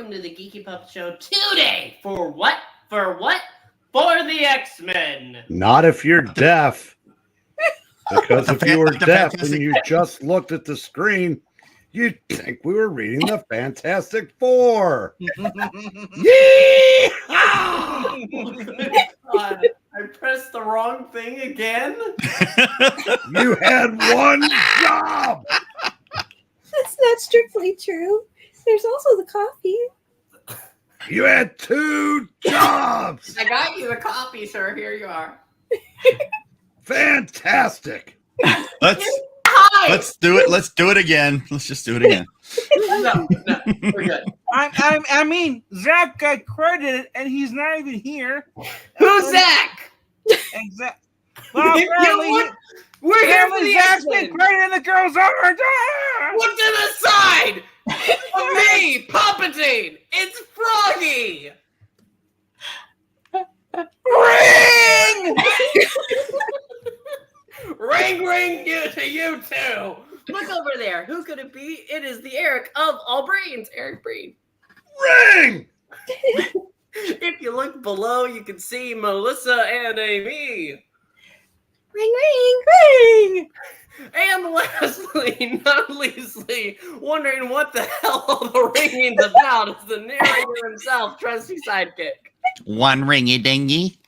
welcome to the Geeky Pup Show today. For what? For what? For the X-Men. Not if you're deaf. Because if you were deaf and you just looked at the screen, you'd think we were reading the Fantastic Four. Yeah! I pressed the wrong thing again. You had one job. That's not strictly true. There's also the coffee. You had two jobs. I got you the coffee, sir. Here you are. Fantastic. Let's do it. Let's do it again. Let's just do it again. No, we're good. I mean, Zach got credited, and he's not even here. Who's Zach? Exactly. Well, we're here for the Zach's X-Men. been credited, and the girls aren't. Look to the side of me, Palpatine. It's Froggy. Ring! Ring you to you too. Look over there. Who could it be? It is the Eric of all brains, Eric Breen. Ring. If you look below, you can see Melissa and Amy. Ring, ring, ring. And lastly, not leastly, wondering what the hell all the ringing's about is the narrator himself, Trustysidekick. One ringy dingy.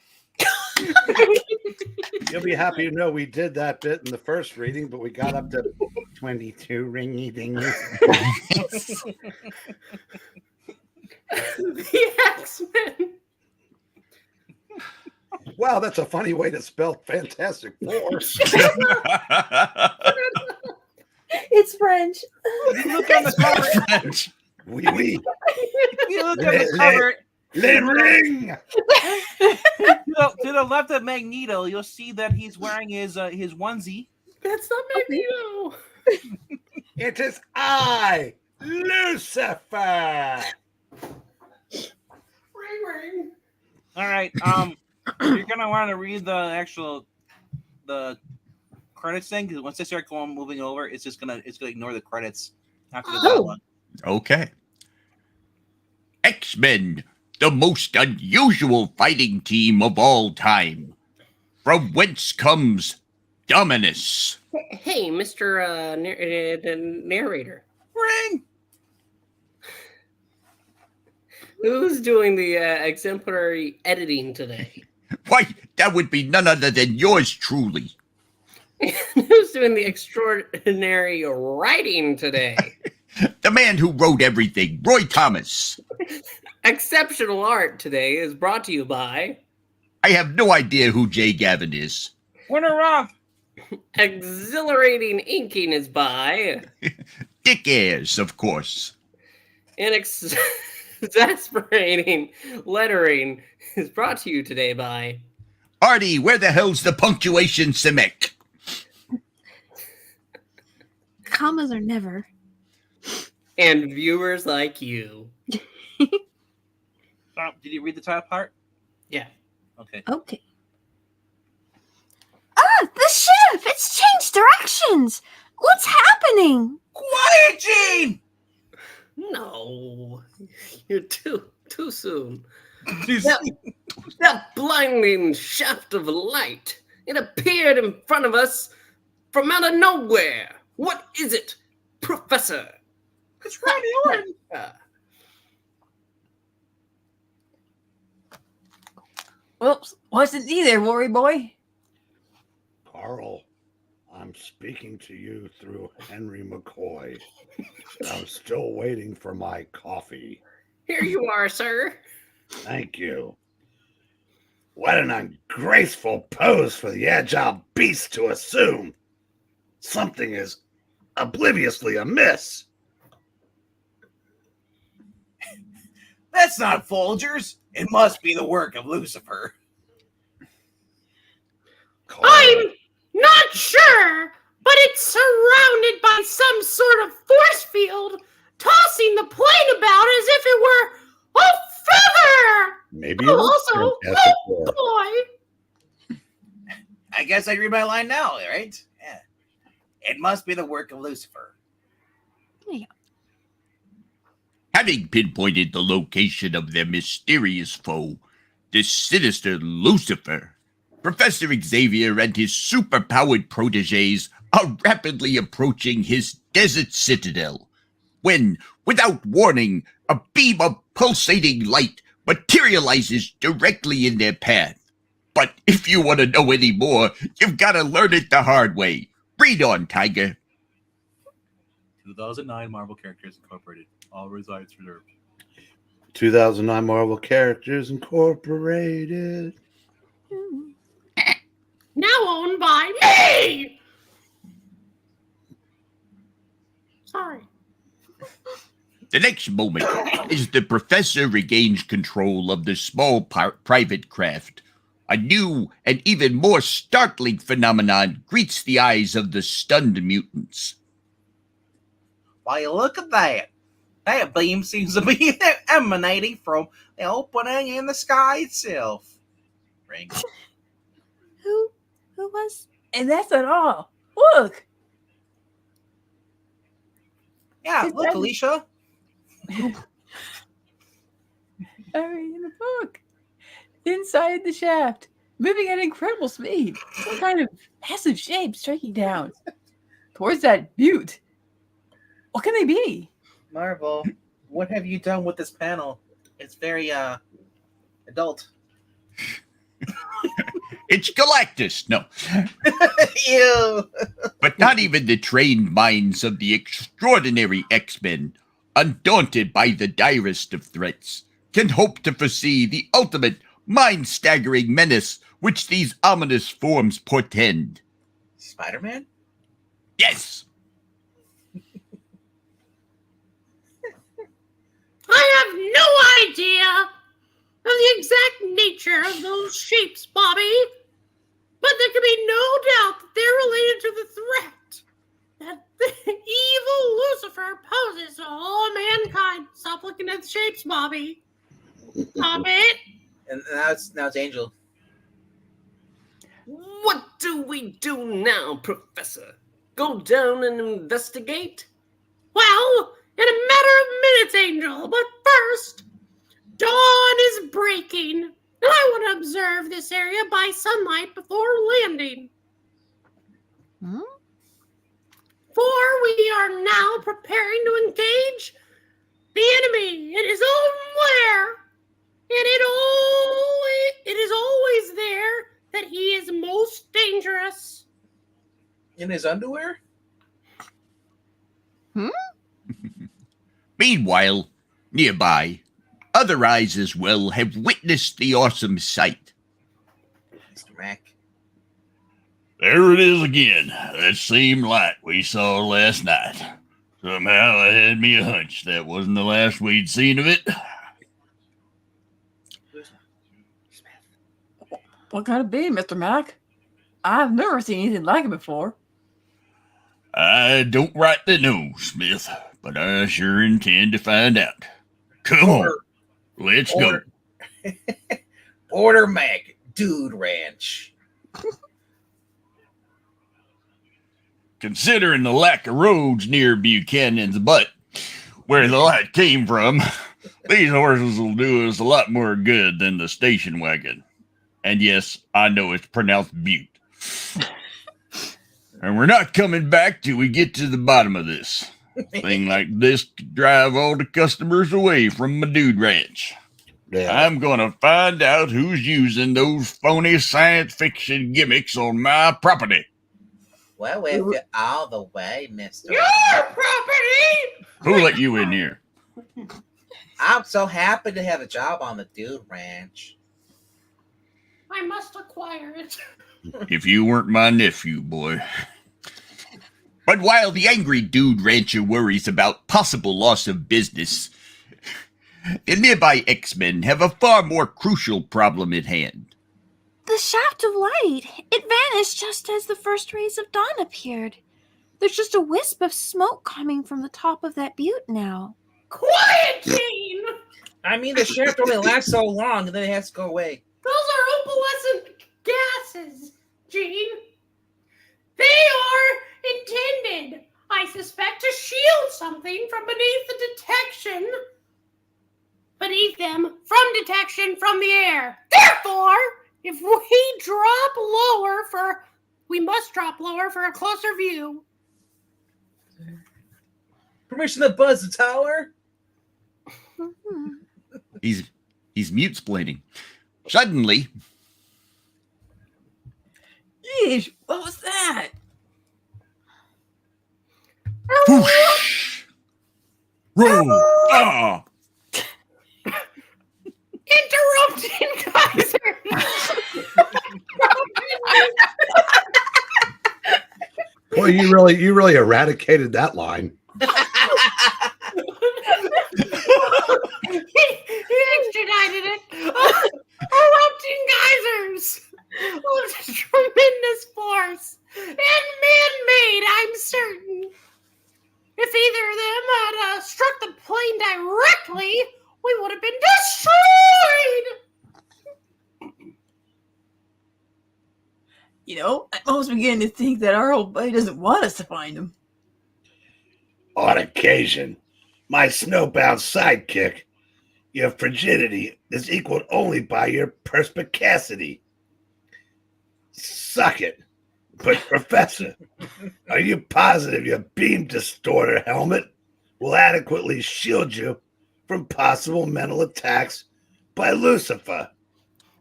You'll be happy to know we did that bit in the first reading, but we got up to 22 ringy dingies. The X-Men. Wow, that's a funny way to spell Fantastic Four. It's French. If you look on the cover, French. Oui, oui. if you look on the cover, Le ring. to the left of Magneto, you'll see that he's wearing his onesie. That's not Magneto. It is I, Lucifer. Ring. All right. You're gonna want to read the credits thing, because once they start moving over, it's gonna ignore the credits after the dialogue. Okay. X-Men, the most unusual fighting team of all time. From whence comes Dominus. Hey, Mr. Narrator. Ring. Who's doing the exemplary editing today? Why, that would be none other than yours truly. Who's doing the extraordinary writing today? The man who wrote everything, Roy Thomas. Exceptional art today is brought to you by I have no idea who J. Gavin is. Werner Roth. Exhilarating inking is by Dick Ayers, of course. and exasperating lettering is brought to you today by Artie, where the hell's the punctuation Simic? Commas are never. and viewers like you. Did you read the top part? Yeah. Okay. Okay. Ah, the ship! It's changed directions! What's happening? Quiet, Gene. No, you're too soon. That blinding shaft of light, it appeared in front of us from out of nowhere. What is it, Professor? It's Randy Orton. Whoops, wasn't either, worry boy. Carl, I'm speaking to you through Henry McCoy. I'm still waiting for my coffee. Here you are, sir. Thank you. What an ungraceful pose for the agile beast to assume. Something is obliviously amiss. That's not Folgers. It must be the work of Lucifer. Carl, I'm not sure, but it's surrounded by some sort of force field, tossing the plane about as if it were a feather. maybe Oh, it was also, Fantastic oh Four. boy. I guess I read my line now, right? Yeah. It must be the work of Lucifer. Having pinpointed the location of their mysterious foe, the sinister Lucifer, Professor Xavier and his superpowered proteges are rapidly approaching his desert citadel, when, without warning, a beam of pulsating light materializes directly in their path. But if you want to know any more, you've got to learn it the hard way. Read on, Tiger. 2009 Marvel Characters Incorporated. All resides reserved. 2009 Marvel Characters Incorporated. Now owned by me! Sorry. The next moment is the professor regains control of the small private craft. A new and even more startling phenomenon greets the eyes of the stunned mutants. Why, look at that. That beam seems to be emanating from the opening in the sky itself. Ring. Who was? And that's not all. Look. Yeah, It's look, that- Alicia. In the book. Inside the shaft. Moving at incredible speed. Some kind of massive shape striking down. Towards that butte. What can they be? Marvel, what have you done with this panel? It's very, adult. It's Galactus, no. Ew. But not even the trained minds of the extraordinary X-Men, undaunted by the direst of threats, can hope to foresee the ultimate mind-staggering menace which these ominous forms portend. Spider-Man? Yes! I have no idea of the exact nature of those shapes, Bobby. But there can be no doubt that they're related to the threat that the evil Lucifer poses to all mankind. Stop looking at the shapes, Bobby. Stop it. And now it's Angel. What do we do now, Professor? Go down and investigate? Well, in a matter of minutes, Angel. But first, dawn is breaking, and I want to observe this area by sunlight before landing. Hmm? For we are now preparing to engage the enemy in his own lair, and it is always there that he is most dangerous. In his underwear? Meanwhile, nearby, other eyes as well have witnessed the awesome sight. Mr. Mac. There it is again, that same light we saw last night. Somehow I had me a hunch that wasn't the last we'd seen of it. What could it be, Mr. Mac? I've never seen anything like it before. I don't rightly know, Smith, but I sure intend to find out. Come on, let's go. Order Mac, Dude Ranch. Considering the lack of roads near Buchanan's butt, where the light came from, these horses will do us a lot more good than the station wagon. And yes, I know it's pronounced Butte. And we're not coming back till we get to the bottom of this. Thing like this could drive all the customers away from my dude ranch. Yeah. I'm gonna find out who's using those phony science fiction gimmicks on my property. Well, with you all the way, Mr. Your property! Who let you in here? I'm so happy to have a job on the Dude Ranch. I must acquire it. If you weren't my nephew, boy. But while the angry dude rancher worries about possible loss of business, the nearby X-Men have a far more crucial problem at hand. The shaft of light. It vanished just as the first rays of dawn appeared. There's just a wisp of smoke coming from the top of that butte now. Quiet, Gene! I mean, the shaft only lasts so long, and then it has to go away. Those are opalescent gases, Gene. They are intended, I suspect, to shield something from beneath the detection save them from detection from the air. Therefore, if we must drop lower for a closer view. Permission to buzz the tower? He's mute-splaining. Suddenly, Yeesh, what was that? whoosh! Roll! Ah! Interrupting Kaiser. Boy, you really eradicated that line. He extradited it. Erupting geysers of tremendous force and man-made, I'm certain. If either of them had struck the plane directly, we would have been destroyed. You know, I'm almost beginning to think that our old buddy doesn't want us to find him. On occasion, my snowbound sidekick, your frigidity is equaled only by your perspicacity. Suck it. But, Professor, are you positive your beam distorter helmet will adequately shield you from possible mental attacks by Lucifer?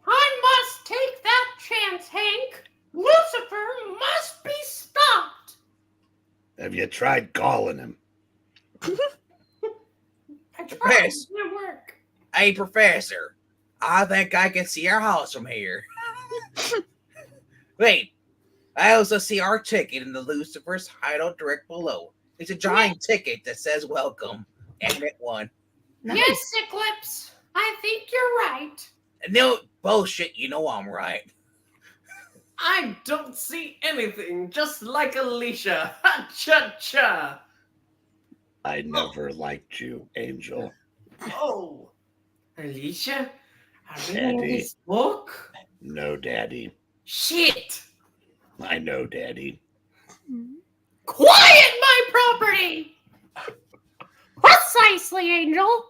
I must take that chance, Hank. Lucifer must be stopped. Have you tried calling him? I tried. It didn't work. Hey, Professor, I think I can see our house from here. Wait, I also see our ticket in the Lucifer's hideout direct below. It's a giant ticket that says welcome, and it won. Yes, Eclipse, I think you're right. No, bullshit, you know I'm right. I don't see anything, just like Alicia. Ha-cha-cha. I never liked you, Angel. Oh, Alicia? Are you Daddy. in this book? No, Daddy. Shit. I know, Daddy. Quiet my property. Precisely, Angel.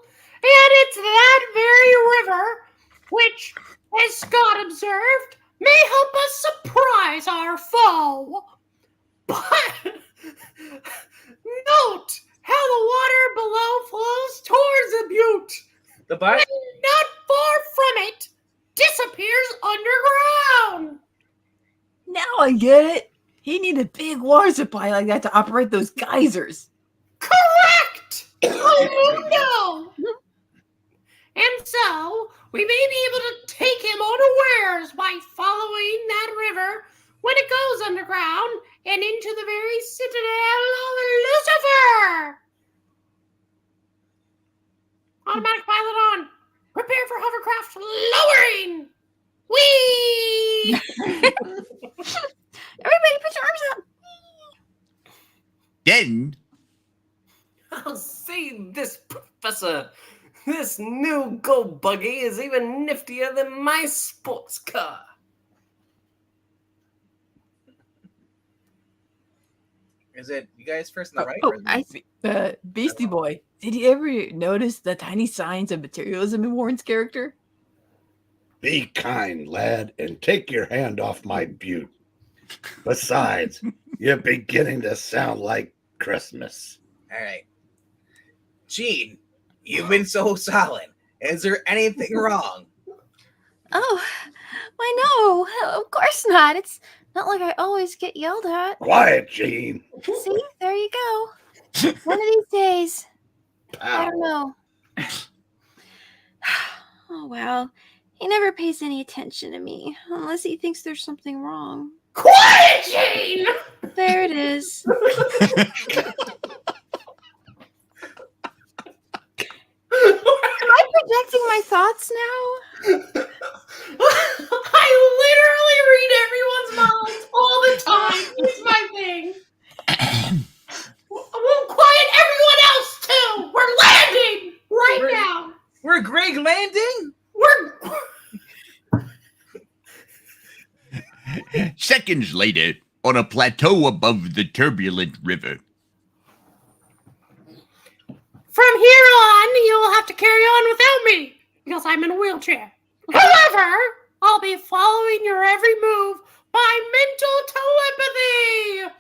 And it's that very river which, as Scott observed, may help us surprise our foe. But note how the water below flows towards the butte. The bite? And not far from it, disappears underground. Now I get it. He needed a big water supply like that to operate those geysers. Correct! Oh, no! And so, we may be able to take him unawares by following that river when it goes underground and into the very citadel of Lucifer! Automatic pilot on. Prepare for hovercraft lowering! Whee! Everybody put your arms up. then I'll see this, Professor. This new Go Buggy is even niftier than my sports car. Is it you guys first on the right? Oh, or is it- I see. Beastie Boy, did you ever notice the tiny signs of materialism in Warren's character? Be kind, lad, and take your hand off my butte. Besides, you're beginning to sound like Christmas. All right. Gene, you've been so silent. Is there anything wrong? Oh, why no, of course not. It's not like I always get yelled at. Quiet, Gene. See, there you go. One of these days. I Pow. don't know. Oh, well. He never pays any attention to me, unless he thinks there's something wrong. Quiet, Jane! There it is. Am I projecting my thoughts now? I literally read everyone's minds all the time. It's my thing. We'll quiet everyone else too. We're landing right now. We're Greg landing? seconds later, on a plateau above the turbulent river, From here on, you'll have to carry on without me. because I'm in a wheelchair. However, I'll be following your every move by mental telepathy.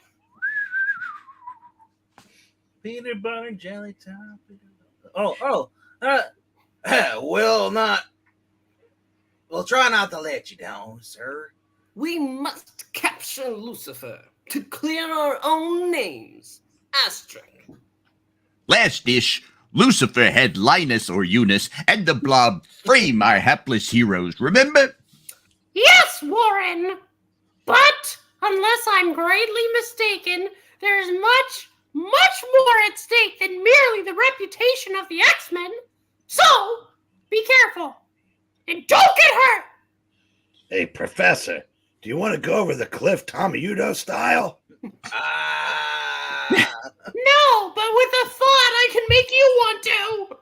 Peanut butter and jelly top. We'll try not to let you down, sir. We must capture Lucifer to clear our own names. Asterisk. Last dish, Lucifer had Linus or Eunice and the Blob frame our hapless heroes, remember? Yes, Warren. But unless I'm greatly mistaken, there's much more at stake than merely the reputation of the X-Men. So, be careful. And don't get hurt! Hey, Professor, do you want to go over the cliff Tommy Udo style? No, but with a thought, I can make you want to.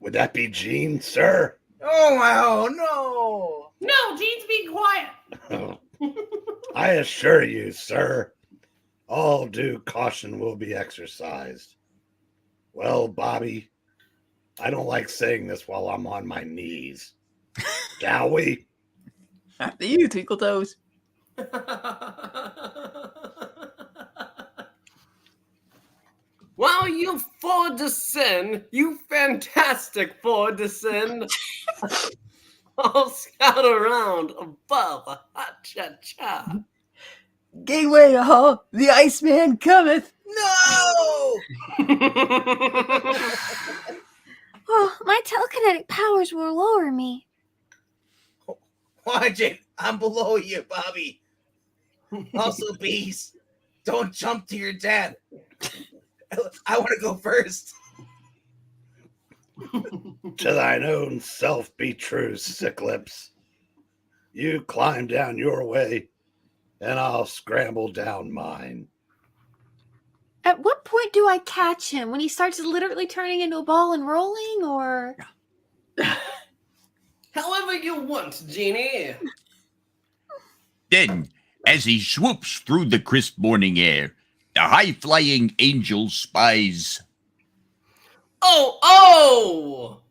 Would that be Gene, sir? Oh, no. No, Gene's being quiet. I assure you, sir, all due caution will be exercised. Well, Bobby, I don't like saying this while I'm on my knees. Shall we? After you, Twinkle Toes. While you four descend, you fantastic four descend, I'll scout around above. Ha-cha-cha. Gateway, the Iceman cometh. No! Oh, my telekinetic powers will lower me. Watch it. I'm below you, Bobby. Also, Beast, don't jump to your death. I want to go first. To thine own self be true, sick lips. You climb down your way, and I'll scramble down mine. At what point do I catch him? When he starts literally turning into a ball and rolling, or? However you want, Genie. Then, as he swoops through the crisp morning air, the high-flying angel spies. Oh!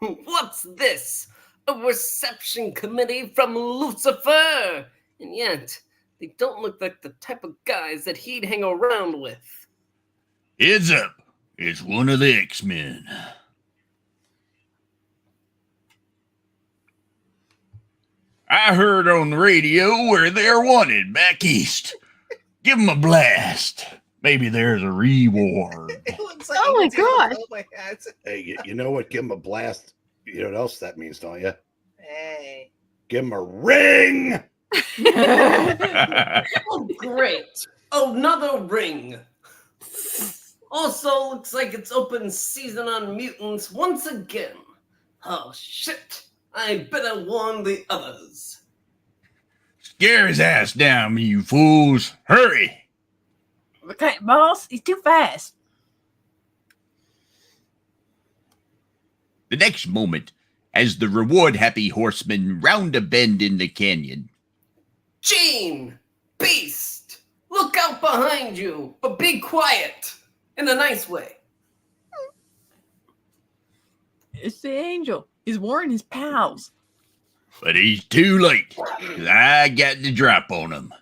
What's this? A reception committee from Lucifer! And yet, they don't look like the type of guys that he'd hang around with. Heads up, it's one of the X-Men. I heard on the radio where they're wanted back east. Give them a blast. Maybe there's a reward. Oh my God. Hey, you know what? Give him a blast. You know what else that means, don't you? Hey. Give him a ring! Oh, great. Another ring. Also, looks like it's open season on mutants once again. Oh, shit. I better warn the others. Scare his ass down, you fools. Hurry. Okay, boss, he's too fast. The next moment, as the reward-happy horsemen round a bend in the canyon. Gene! Beast! Look out behind you, but be quiet. In a nice way. It's the angel. He's warning his pals. But he's too late. 'Cause I got the drop on him.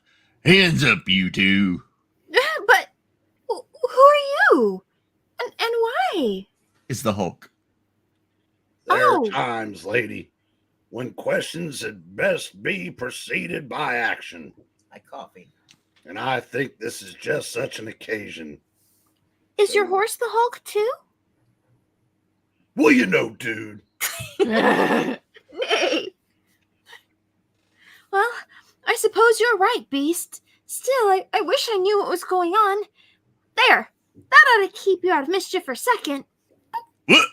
Hands up, you two. But who are you? And why? It's the Hulk. There Oh. are times, lady, when questions had best be preceded by action. My coffee. And I think this is just such an occasion. Is your horse the Hulk too? Well, you know, dude. Nay. Well, I suppose you're right, Beast. Still, I wish I knew what was going on. There. That ought to keep you out of mischief for a second. What?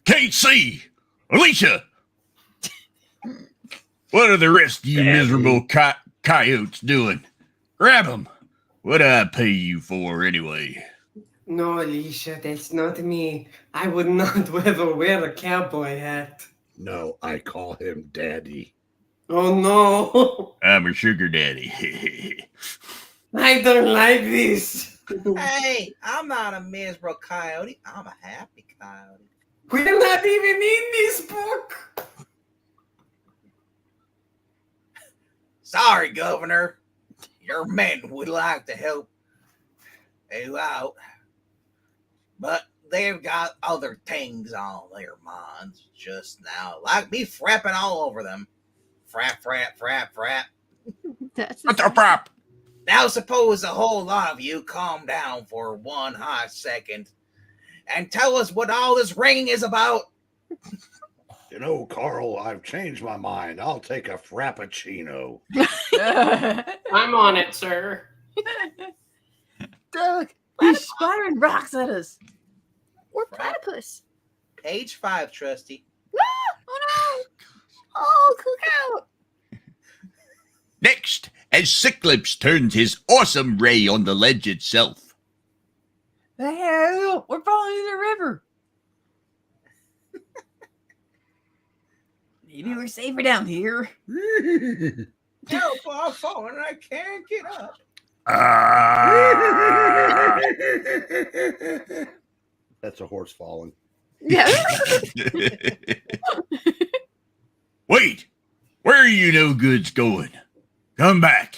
Can't see. Alicia! What are the rest of you miserable coyotes doing? Grab them. What'd I pay you for anyway? No, Alicia, that's not me. I would not ever wear a cowboy hat. No, I call him Daddy. Oh, no. I'm a sugar daddy. I don't like this. Hey, I'm not a miserable coyote. I'm a happy coyote. We're not even in this book. Sorry, Governor. Your men would like to help you out, but they've got other things on their minds just now, like me frapping all over them. Frap, frap, frap, frap. That's What the prop? Now suppose a whole lot of you calm down for one hot second and tell us what all this ringing is about. You know, Carl, I've changed my mind. I'll take a frappuccino. I'm on it, sir. Doug, he's firing rocks at us. Or platypus. Page 5, Trusty. Oh no! Oh, cook out! Next, as Cyclops turns his awesome ray on the ledge itself. Help! We're falling in the river. Maybe we're safer down here. Help, I'm falling. I can't get up. That's a horse falling. Yeah. Wait! Where are you no goods going? Come back.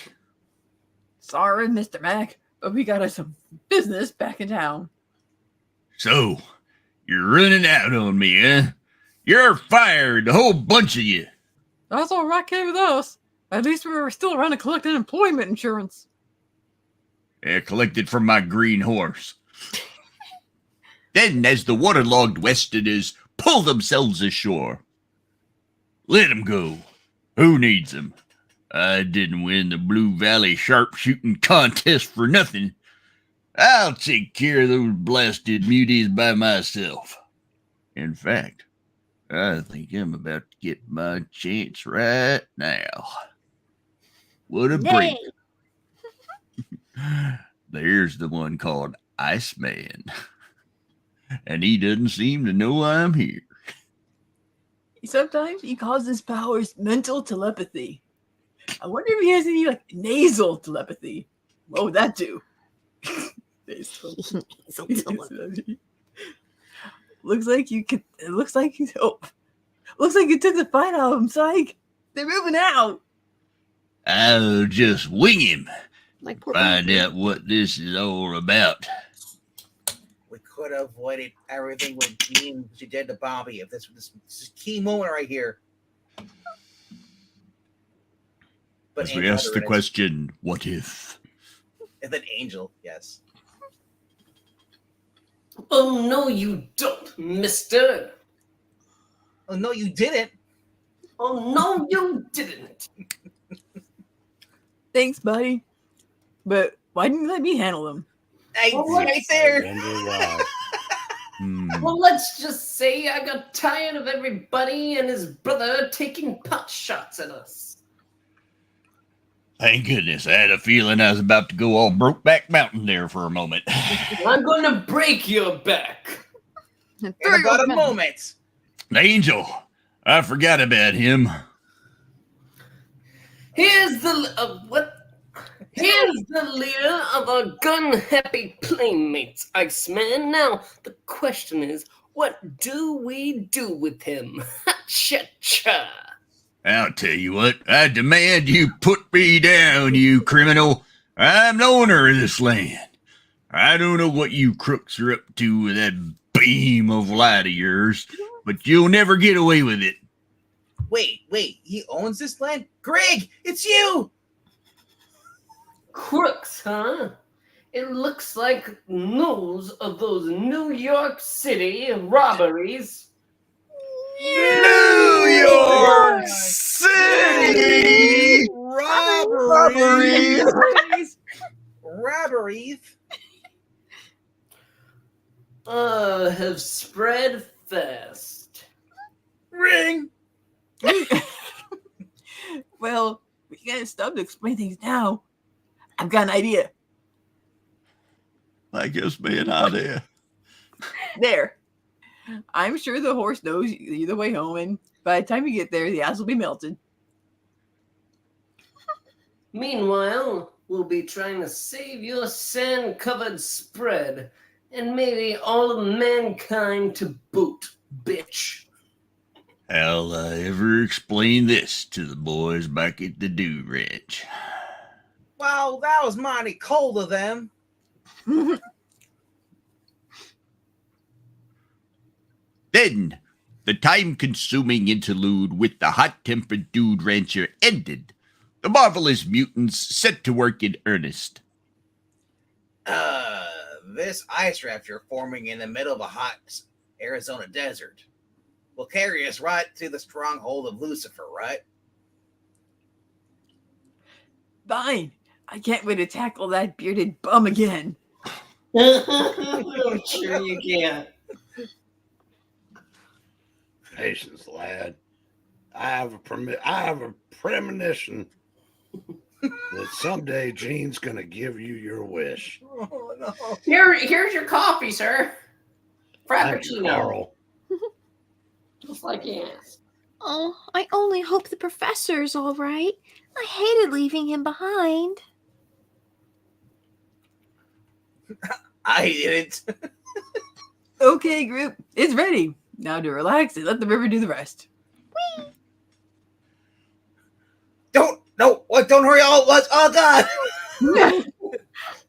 Sorry, Mr. Mac, but we got us some business back in town. So, you're running out on me, huh? You're fired, the whole bunch of you. That's all right with us. At least we were still around to collect unemployment insurance. Collected from my green horse. Then, as the waterlogged Westerners pull themselves ashore, let them go. Who needs them? I didn't win the Blue Valley sharpshooting contest for nothing. I'll take care of those blasted muties by myself. In fact, I think I'm about to get my chance right now. What a break. There's the one called Iceman. And he doesn't seem to know I'm here. Sometimes he calls his powers mental telepathy. I wonder if he has any like nasal telepathy. What would that do? Nasal telepathy. Looks like you could. It looks like he's. Oh, looks like you took the fight out of him, Psych. They're moving out. I'll just wing him. Like poor Find Bobby. out what this is all about. We could have avoided everything with Jean she did to Bobby if this is a key moment right here. But As we Angel ask the uttered it. question, what if? And then Angel, yes. Oh, no, you don't, mister. Oh no, you didn't. Oh, no, you didn't. Thanks, buddy. But why didn't you let me handle them? Hey, Oh, right I there. wonder why. Well, let's just say I got tired of everybody and his brother taking pot shots at us. Thank goodness. I had a feeling I was about to go all Brokeback Mountain there for a moment. I'm going to break your back. In about a moment. Angel, I forgot about him. Here's the Here's the leader of our gun-happy playmates, Iceman. Now, the question is, what do we do with him? Cha-cha. I'll tell you what, I demand you put me down, you criminal. I'm the owner of this land. I don't know what you crooks are up to with that beam of light of yours, but you'll never get away with it. Wait, he owns this land? Greg, it's you! Crooks, huh? It looks like news of those New York City robberies. New York City! Robberies! Robberies? Have spread fast. Ring! Well, we can't stop to explain things now. I've got an idea. I guess me an idea. There. I'm sure the horse knows you're the way home, and by the time you get there, the ice will be melted. Meanwhile, we'll be trying to save your sand-covered spread, and maybe all of mankind to boot. bitch. How'll I ever explain this to the boys back at the Dude Ranch? Well, that was mighty cold of them. Then, the time-consuming interlude with the hot-tempered Dude Rancher ended. The marvelous mutants set to work in earnest. This ice raft you're forming in the middle of a hot Arizona desert will carry us right to the stronghold of Lucifer, right? Fine. I can't wait to tackle that bearded bum again. I'm sure you can. Patience, lad. I have a premonition that someday Gene's gonna give you your wish. Oh, no. Here's your coffee, sir. Thank you, Frappuccino. Carl. Just like he asked. Oh, I only hope the professor's all right. I hated leaving him behind. I didn't. Okay, group. It's ready. Now to relax and let the river do the rest. Don't hurry all at once. Oh, God.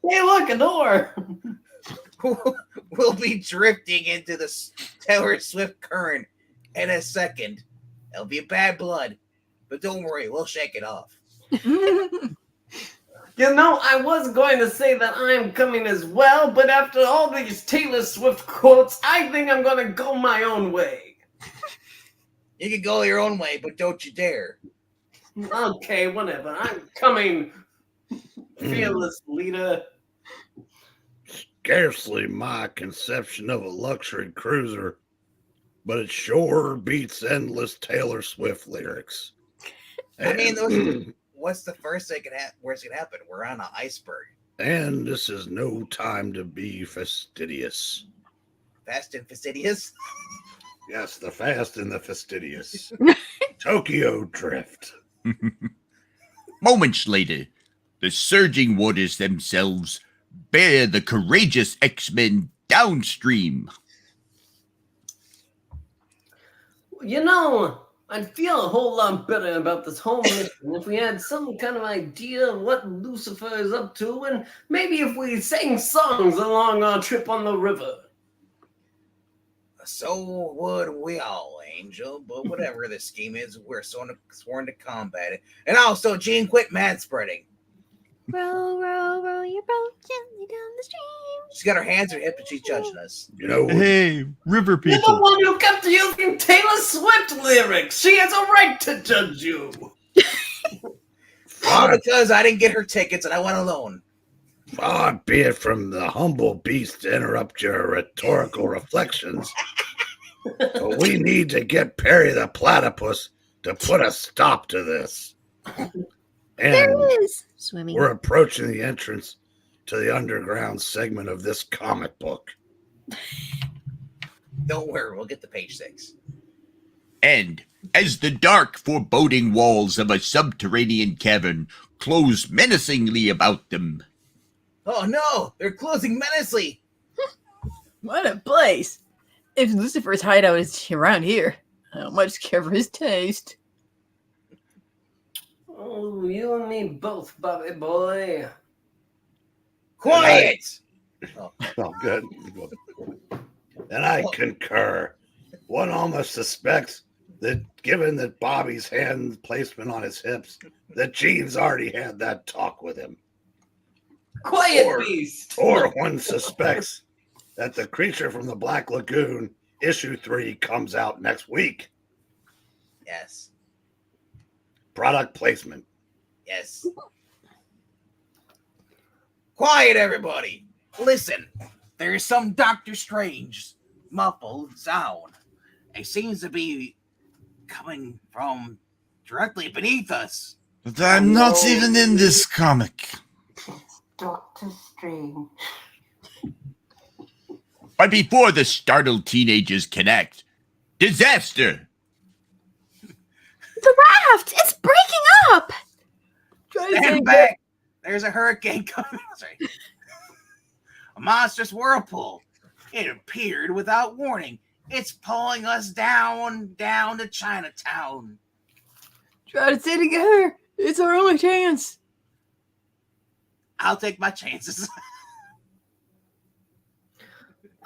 Hey, look, a door. We'll be drifting into the Taylor Swift current in a second. It'll be bad blood, but don't worry, we'll shake it off. You know, I was going to say that I'm coming as well, but after all these Taylor Swift quotes, I think I'm going to go my own way. You can go your own way, but don't you dare. Okay, whatever. I'm coming, fearless leader. Scarcely my conception of a luxury cruiser, but it sure beats endless Taylor Swift lyrics. I mean, what's the first thing worst can happen? We're on an iceberg. And this is no time to be fastidious. Fast and fastidious. Yes, the fast and the fastidious. Tokyo Drift. Moments later, the surging waters themselves bear the courageous X-Men downstream. You know, I'd feel a whole lot better about this whole mission if we had some kind of idea of what Lucifer is up to, and maybe if we sang songs along our trip on the river. So would we all, Angel. But whatever the scheme is, we're sworn to combat it. And also, Gene, quit mad spreading. Row, row, row your boat gently down the stream. She's got her hands on her hip and she's judging us. You know, Hey, river You're the people. one who kept using Taylor Swift lyrics. She has a right to judge you. All because I didn't get her tickets and I went alone. far be it from the humble beast to interrupt your rhetorical reflections. But we need to get Perry the Platypus to put a stop to this. There And it is. Swimming. we're approaching the entrance to the underground segment of this comic book. Don't worry, we'll get to page 6. And as the dark, foreboding walls of a subterranean cavern close menacingly about them, Oh no, they're closing menacingly. What a place! If Lucifer's hideout is around here, I don't much care for his taste. Oh, you and me both, Bobby boy. Quiet! Oh, good. And I concur. One almost suspects that, given that Bobby's hand placement on his hips, that Gene's already had that talk with him. Quiet, beast. Or one suspects that the creature from the Black Lagoon, issue 3, comes out next week. Yes, Product placement. yes. Quiet, everybody. Listen, there's some Doctor Strange muffled sound. It seems to be coming from directly beneath us. but I'm not even in this comic. Doctor Strange. But before the startled teenagers connect, disaster! The raft! It's breaking up! Stand back. There's a hurricane coming. Sorry. A monstrous whirlpool. It appeared without warning It's pulling us down to Chinatown. Try to stay together. It's our only chance. I'll take my chances.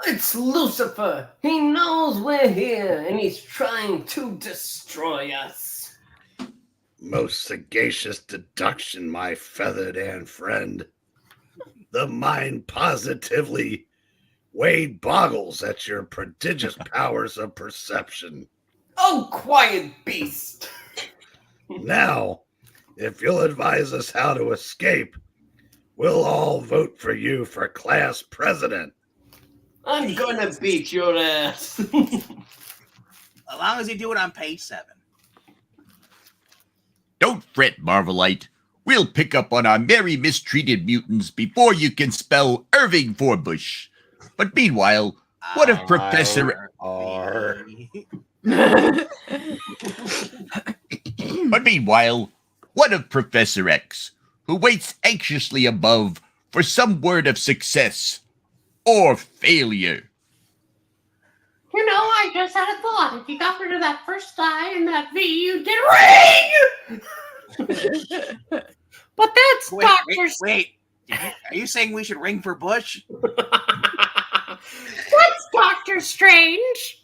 It's Lucifer. He knows we're here, and he's trying to destroy us. Most sagacious deduction, my feathered and friend. The mind positively Wade boggles at your prodigious powers of perception. Oh, quiet beast. Now, if you'll advise us how to escape, we'll all vote for you for class president. I'm gonna beat your ass. As long as you do it on page 7. Don't fret, Marvelite. We'll pick up on our merry mistreated mutants before you can spell Irving Forbush. But meanwhile, what if Professor... But meanwhile, what of Professor X, who waits anxiously above for some word of success or failure? You know, I just had a thought. If you got rid of that first I and that V, you did ring! But that's Dr. Wait. Are you saying we should ring for Bush? That's Dr. Strange.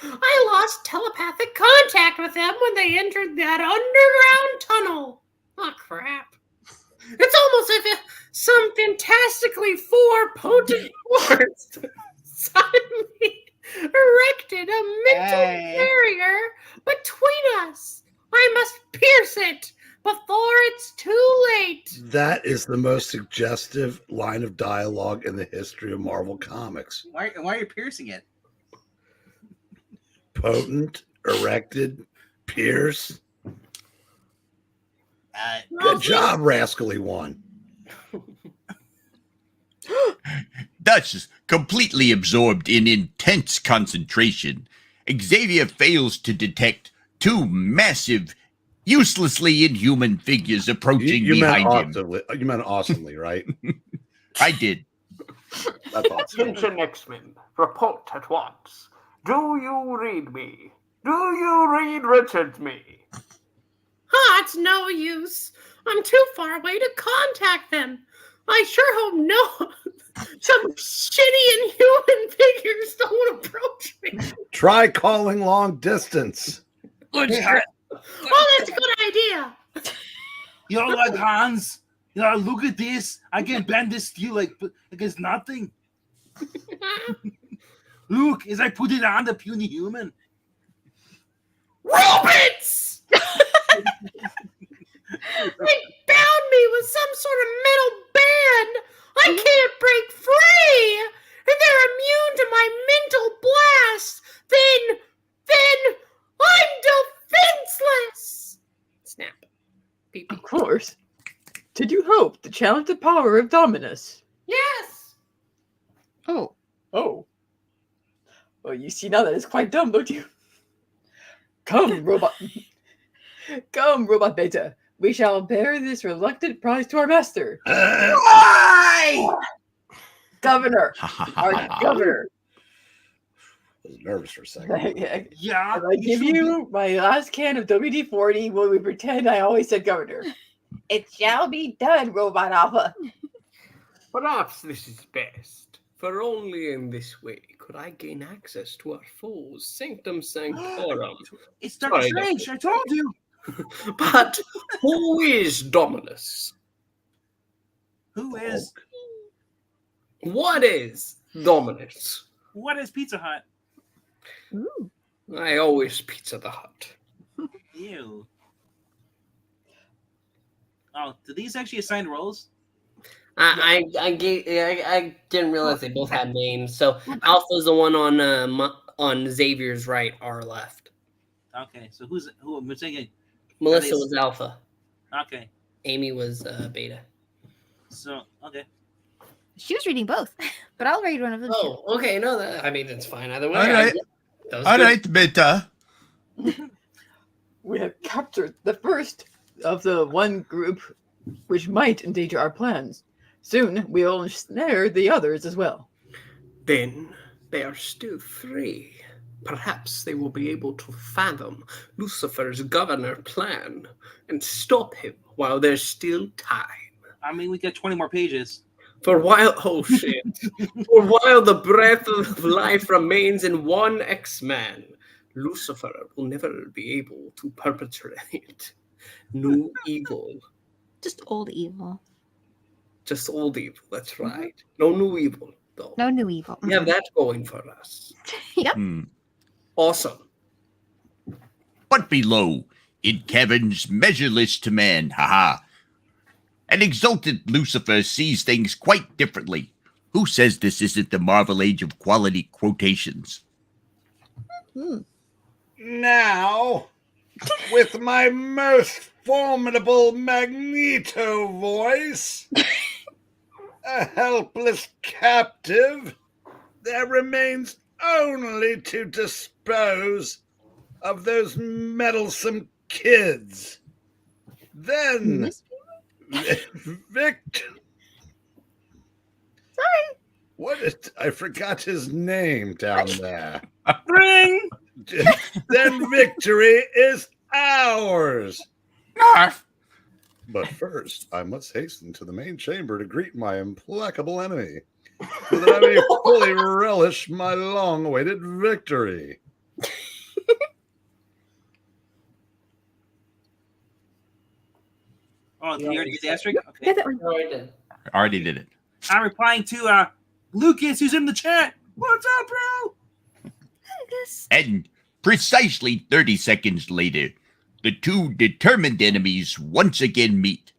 I lost telepathic contact with them when they entered that underground tunnel. Oh, crap. It's almost as if some fantastically potent force suddenly erected a mental barrier between us. I must pierce it before it's too late. That is the most suggestive line of dialogue in the history of Marvel Comics. Why are you piercing it? Potent, erected, pierce. Good job, rascally one. Thus, completely absorbed in intense concentration, Xavier fails to detect two massive, uselessly inhuman figures approaching behind him. You meant awesomely, right? I did. Attention, X-Men. Report at once. Do you read me? Do you read Richard me? It's no use. I'm too far away to contact them. I sure hope some shitty inhuman figures don't approach me. Try calling long distance. Oh, that's a good idea. You know, like Hans, look at this. I can bend this steel like it's nothing. Look, as I put it on the puny human. Robots! They bound me with some sort of metal band. I can't break free. And they're immune to my mental blast. Then I'm defenseless. Snap. Beep, beep. Of course. Did you hope to challenge the power of Dominus? Yes. Oh. Well, you see now that it's quite dumb, don't you? Come, robot Beta. We shall bear this reluctant prize to our master. Why? Governor. Our governor. I was nervous for a second. Yeah. I give you my last can of WD-40 when we pretend I always said governor. It shall be done, Robot Alpha. Perhaps this is best, for only in this way could I gain access to our foe's sanctum sanctorum. It's Dr. Strange, I told you. But who is Dominus? Who is? What is Dominus? What is Pizza Hut? Ooh. I always Pizza the Hut. Ew. Oh, did these actually assign roles? I didn't realize they both had names. So Alpha's the one on Xavier's right, our left. Okay, so who am I thinking? Melissa was Alpha. Okay. Amy was Beta. So, okay. She was reading both, but I'll read one of them. Oh, okay. No, it's fine either way. All right, Beta. We have captured the first of the one group which might endanger our plans. Soon we will ensnare the others as well. Then there are still 3. perhaps they will be able to fathom Lucifer's governor plan and stop him while there's still time. I mean, we got 20 more pages. For while the breath of life remains in one X-Man, Lucifer will never be able to perpetrate new evil. Just old evil. Just old evil, that's right. No new evil, though. No new evil. We have that going for us. Yep. Awesome. But below, in Kevin's measureless command, an exultant Lucifer sees things quite differently. Who says this isn't the Marvel Age of quality quotations? Now, with my most formidable Magneto voice, a helpless captive, there remains only to dispose of those meddlesome kids. Then, Victor. Sorry. I forgot his name down there. Ring! Then victory is ours. Narf! But first, I must hasten to the main chamber to greet my implacable enemy, so that I may fully relish my long-awaited victory. Oh, did you already get the asterisk? Okay. Get that one. Already did it. I'm replying to Lucas, who's in the chat. What's up, bro? And precisely 30 seconds later, the two determined enemies once again meet,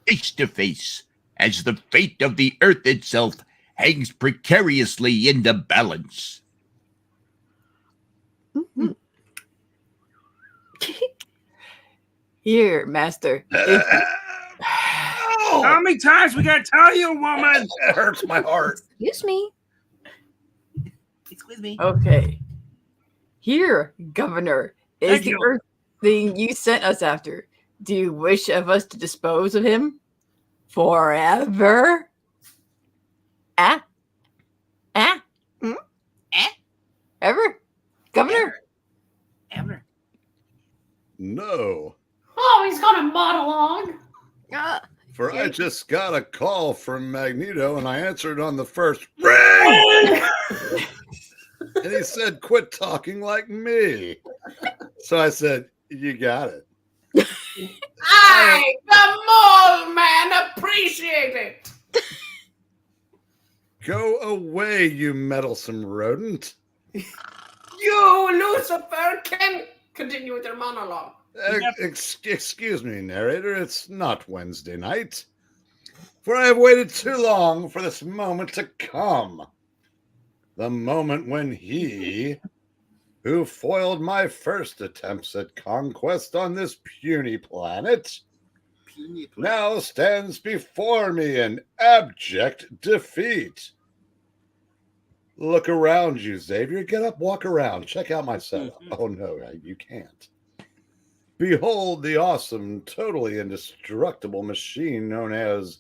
face to face, as the fate of the Earth itself hangs precariously in the balance. Here, Master. How many times we gotta tell you, woman? It hurts my heart. Excuse me. Excuse me. Okay. Here, Governor, is Thank the you. Earth thing you sent us after. Do you wish of us to dispose of him forever? Ever? Governor? Ever. No, Oh, he's got a monologue. for I just got a call from Magneto, and I answered on the first ring. And he said, quit talking like me. So I said, you got it. I, the mole man, appreciate it. Go away, you meddlesome rodent. You, Lucifer, can continue with your monologue. Excuse me, narrator. It's not Wednesday night. For I have waited too long for this moment to come. The moment when he, who foiled my first attempts at conquest on this puny planet, now stands before me in abject defeat. Look around you, Xavier. Get up, walk around. Check out my setup. Oh, no, you can't. Behold the awesome, totally indestructible machine known as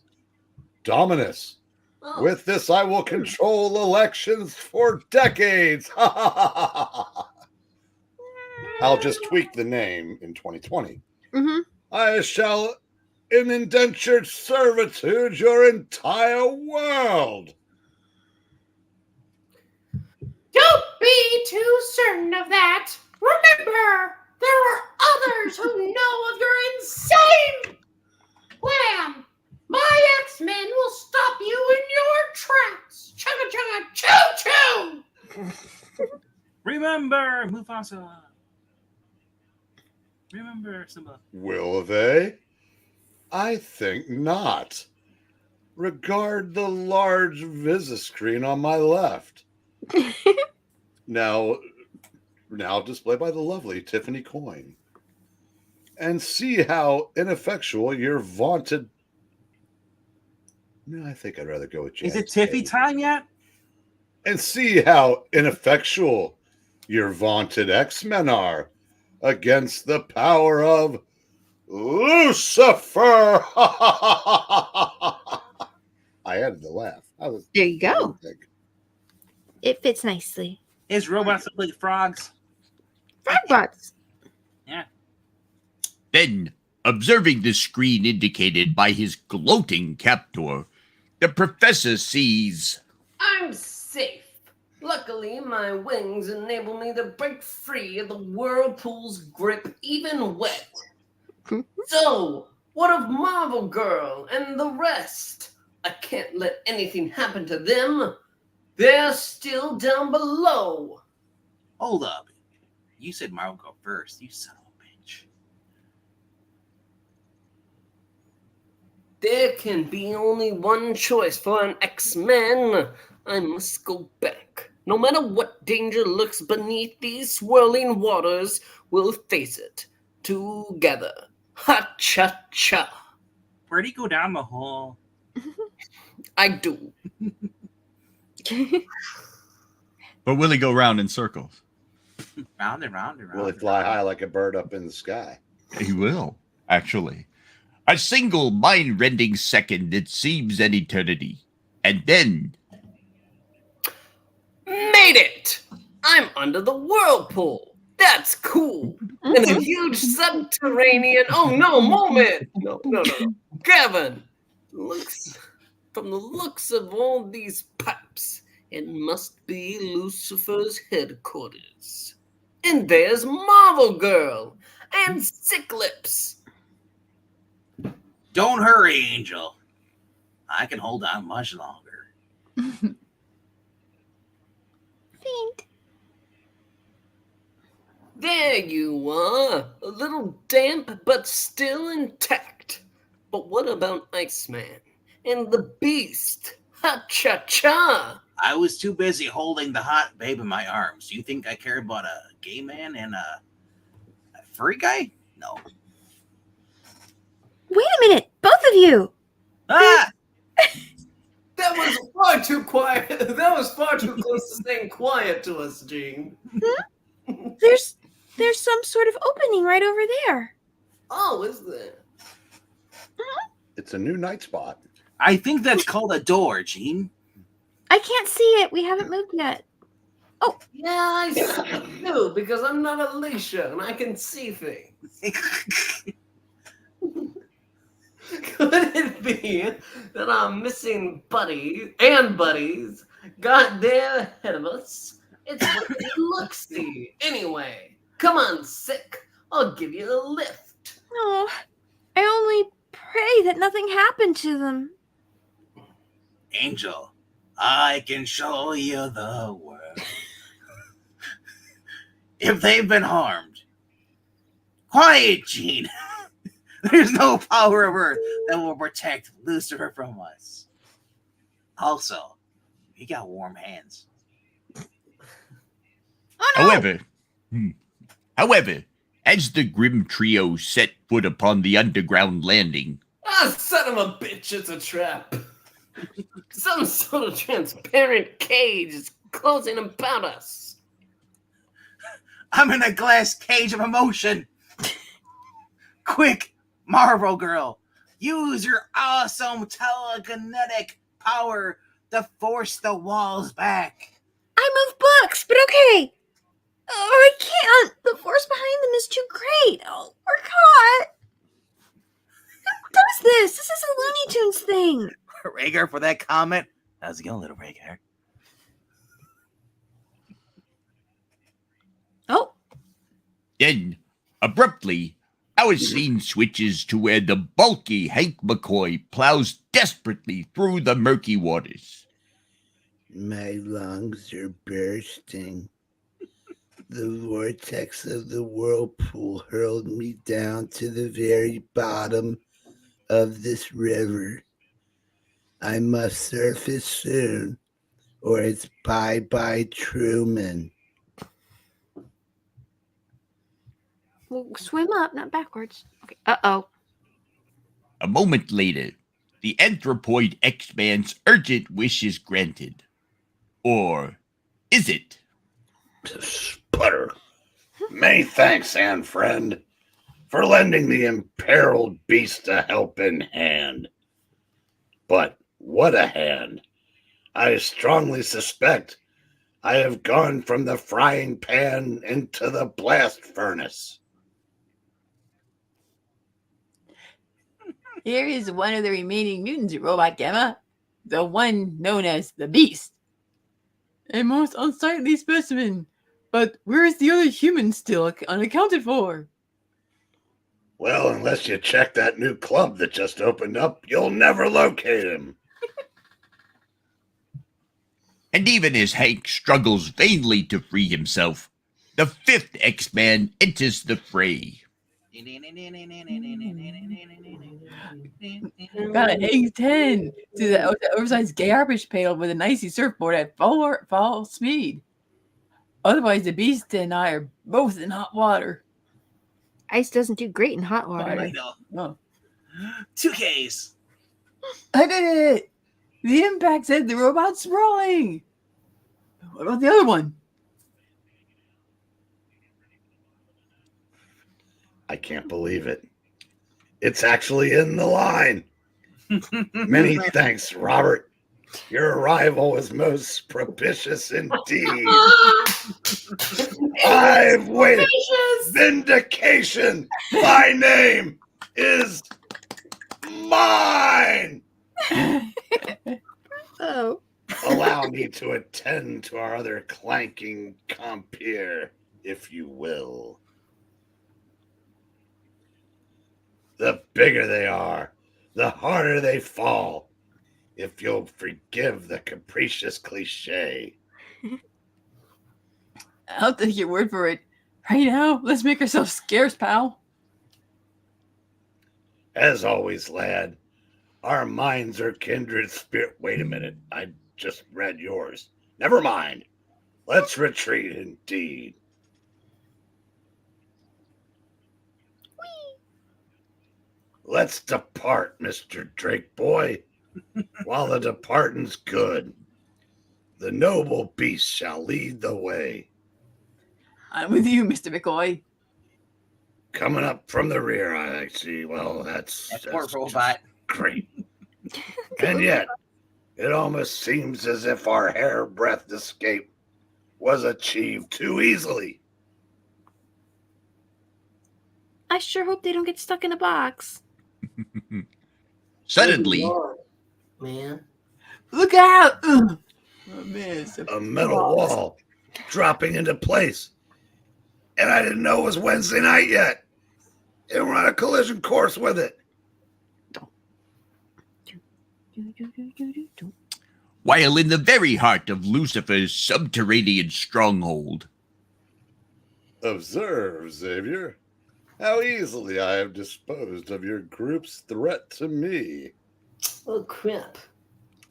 Dominus. Oh. With this, I will control elections for decades. I'll just tweak the name in 2020. Mm-hmm. I shall, in indentured servitude, your entire world. Don't be too certain of that. Remember, there are others who know of your insane plan. My X-Men will stop you in your tracks. Chugga chugga choo choo. Remember, Mufasa. Remember, Simba. Will they? I think not. Regard the large Visiscreen on my left. Now displayed by the lovely Tiffany Coin. And see how ineffectual your vaunted... No, I think I'd rather go with Is it James Tiffy Cage. time yet? And see how ineffectual your vaunted X-Men are against the power of Lucifer. I added the laugh. There you go. It fits nicely. His robots look like frogs. Frog butts. Then, observing the screen indicated by his gloating captor, the professor sees... I'm safe. Luckily, my wings enable me to break free of the whirlpool's grip, even wet. So, what of Marvel Girl and the rest? I can't let anything happen to them. They're still down below. Hold up. You said Marvel go first. You son of a bitch. There can be only one choice for an X-Men. I must go back. No matter what danger lurks beneath these swirling waters, we'll face it together. Ha-cha-cha. Where'd he go down the hole? I do. But will he go round in circles? Round and round and round. Will he fly high like a bird up in the sky? He will, actually. A single mind-rending second that seems an eternity. And then... Made it! I'm under the whirlpool. That's cool. In a huge subterranean... Oh, no, moment. No. Gavin, from the looks of all these pipes, it must be Lucifer's headquarters. And there's Marvel Girl and Sick Lips. Don't hurry, Angel. I can hold on much longer. Think. There you are. A little damp, but still intact. But what about Iceman and the Beast? Ha-cha-cha! I was too busy holding the hot babe in my arms. You think I care about a gay man and a furry guy? No. Wait a minute, both of you. Ah! That was far too quiet. That was far too close to staying quiet to us, Gene. There's some sort of opening right over there. Oh, is there? It's a new night spot. I think that's called a door, Gene. I can't see it. We haven't moved yet. Yeah, I see it too, because I'm not Alicia and I can see things. Could it be that our missing buddies got there ahead of us? It's what they look-see. Anyway, come on, Sick. I'll give you a lift. Oh, I only pray that nothing happened to them. Angel, I can show you the world. If they've been harmed. Quiet, Gene. There's no power of Earth that will protect Lucifer from us. Also, he got warm hands. Oh, no. However, as the grim trio set foot upon the underground landing... Ah, son of a bitch, it's a trap. Some sort of transparent cage is closing about us. I'm in a glass cage of emotion. Quick, Marvel Girl, use your awesome telekinetic power to force the walls back. I move books, but okay. Oh, I can't. The force behind them is too great. Oh, we're caught. Who does this? This is a Looney Tunes thing. Rhaegar, for that comment. How's it going, little Rhaegar? Oh. Then, abruptly, our scene switches to where the bulky Hank McCoy plows desperately through the murky waters. My lungs are bursting. The vortex of the whirlpool hurled me down to the very bottom of this river. I must surface soon, or it's bye-bye Truman. We'll swim up, not backwards. Okay. Uh-oh. A moment later, the anthropoid X-Man's urgent wish is granted. Or is it? Sputter. Many thanks, Anne friend, for lending the imperiled beast a helping hand. But what a hand! I strongly suspect I have gone from the frying pan into the blast furnace. Here is one of the remaining mutants, Robot Gamma, the one known as the Beast. A most unsightly specimen, but where is the other human still unaccounted for? Well, unless you check that new club that just opened up, you'll never locate him. And even as Hank struggles vainly to free himself, the fifth X-Man enters the fray. Gotta hang 10 to the oversized garbage pail with an icy surfboard at full speed. Otherwise, the Beast and I are both in hot water. Ice doesn't do great in hot water. Water. No. Oh. 2Ks. I did it! The impact said the robot's rolling! What about the other one? I can't believe it. It's actually in the line. Many thanks, Robert. Your arrival was most propitious indeed. I've waited. Vindication. My name is mine. Oh. Allow me to attend to our other clanking compeer, if you will. The bigger they are, the harder they fall, if you'll forgive the capricious cliche. I'll take your word for it. Right now, let's make ourselves scarce, pal. As always, lad, our minds are kindred spirit. Wait a minute, I just read yours. Never mind. Let's retreat indeed. Let's depart, Mr. Drake boy, while the departing's good. The noble beast shall lead the way. I'm with you, Mr. McCoy. Coming up from the rear, I see. Well, That's that's poor robot. great. And yet, it almost seems as if our hairbreadth escape was achieved too easily. I sure hope they don't get stuck in a box. Suddenly, Lord, man. Look out! Ugh. Oh, man, A metal wall dropping into place. And I didn't know it was Wednesday night yet. And we're on a collision course with it. while in the very heart of Lucifer's subterranean stronghold. Observe, Xavier, how easily I have disposed of your group's threat to me. Oh, crap.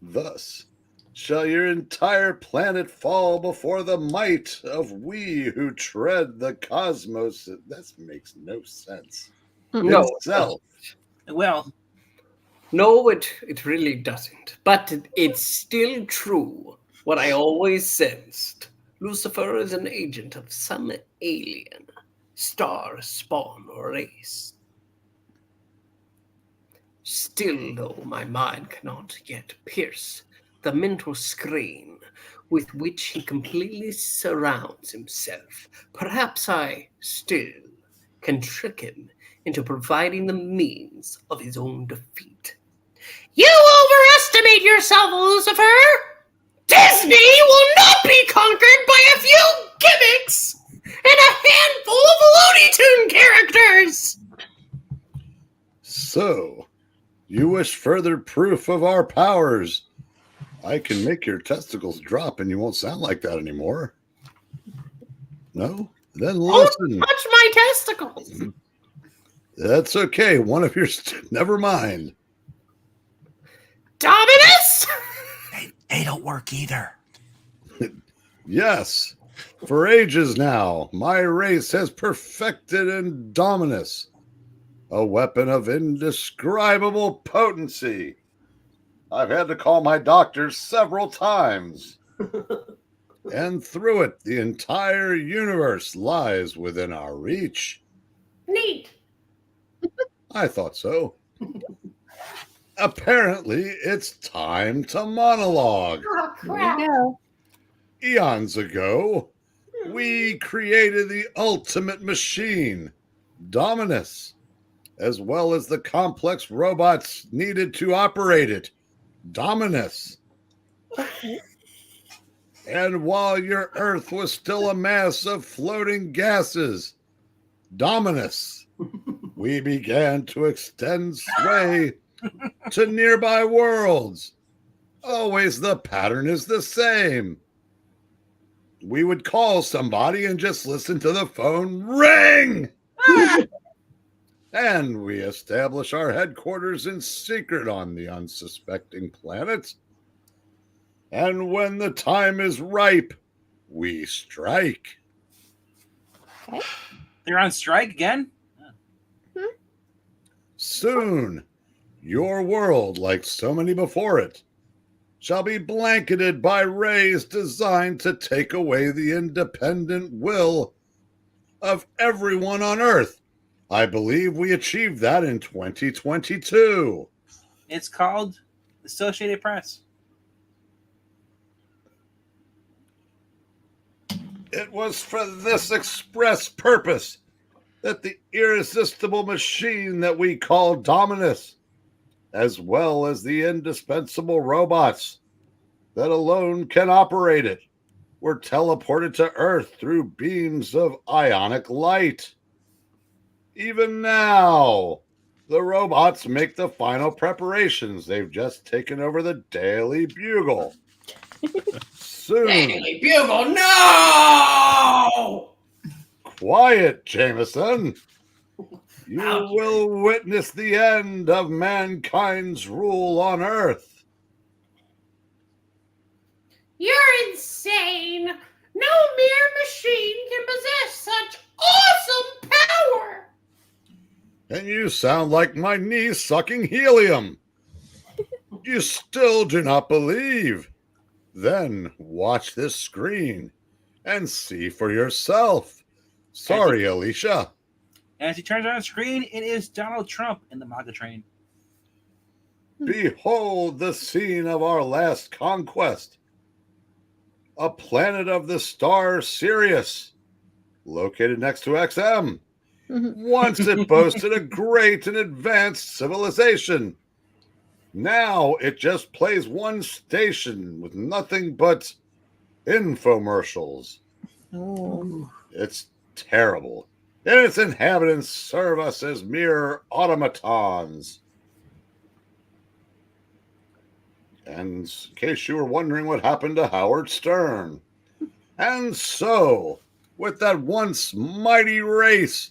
Thus shall your entire planet fall before the might of we who tread the cosmos. That makes no sense. No. Itself. Well, No, it really doesn't. But it's still true. What I always sensed. Lucifer is an agent of some alien, star spawn race. Still, though, my mind cannot yet pierce the mental screen with which he completely surrounds himself. Perhaps I still can trick him into providing the means of his own defeat. You overestimate yourself, Lucifer! Disney will not be conquered by a few gimmicks and a handful of Looney Tune characters! So, you wish further proof of our powers? I can make your testicles drop and you won't sound like that anymore. No? Then listen. Don't touch my testicles! That's okay. One of your... Never mind. Dominus? They don't work either. Yes. For ages now, my race has perfected Dominus, a weapon of indescribable potency. I've had to call my doctors several times. And through it, the entire universe lies within our reach. Neat. I thought so. Apparently, it's time to monologue. Oh, There crap. you go. Eons ago, we created the ultimate machine, Dominus, as well as the complex robots needed to operate it, Dominus. And while your Earth was still a mass of floating gases, Dominus, we began to extend sway to nearby worlds. Always the pattern is the same. We would call somebody and just listen to the phone ring. And we establish our headquarters in secret on the unsuspecting planet. And when the time is ripe, we strike. They're on strike again? Soon, your world, like so many before it, shall be blanketed by rays designed to take away the independent will of everyone on Earth. I believe we achieved that in 2022. It's called Associated Press. It was for this express purpose that the irresistible machine that we call Dominus, as well as the indispensable robots that alone can operate it, were teleported to Earth through beams of ionic light. Even now, the robots make the final preparations. They've just taken over the Daily Bugle. Soon. Daily Bugle, no! Quiet, Jameson. You Ouch. will witness the end of mankind's rule on Earth. You're insane. No mere machine can possess such awesome power. And you sound like my niece sucking helium. You still do not believe. Then watch this screen and see for yourself. Sorry, Alicia. As he turns on the screen, it is Donald Trump in the MAGA train. Behold the scene of our last conquest. A planet of the star Sirius, located next to XM. Once it boasted a great and advanced civilization. Now it just plays one station with nothing but infomercials. Oh. It's terrible. And its inhabitants serve us as mere automatons. And in case you were wondering what happened to Howard Stern. And so, with that once mighty race,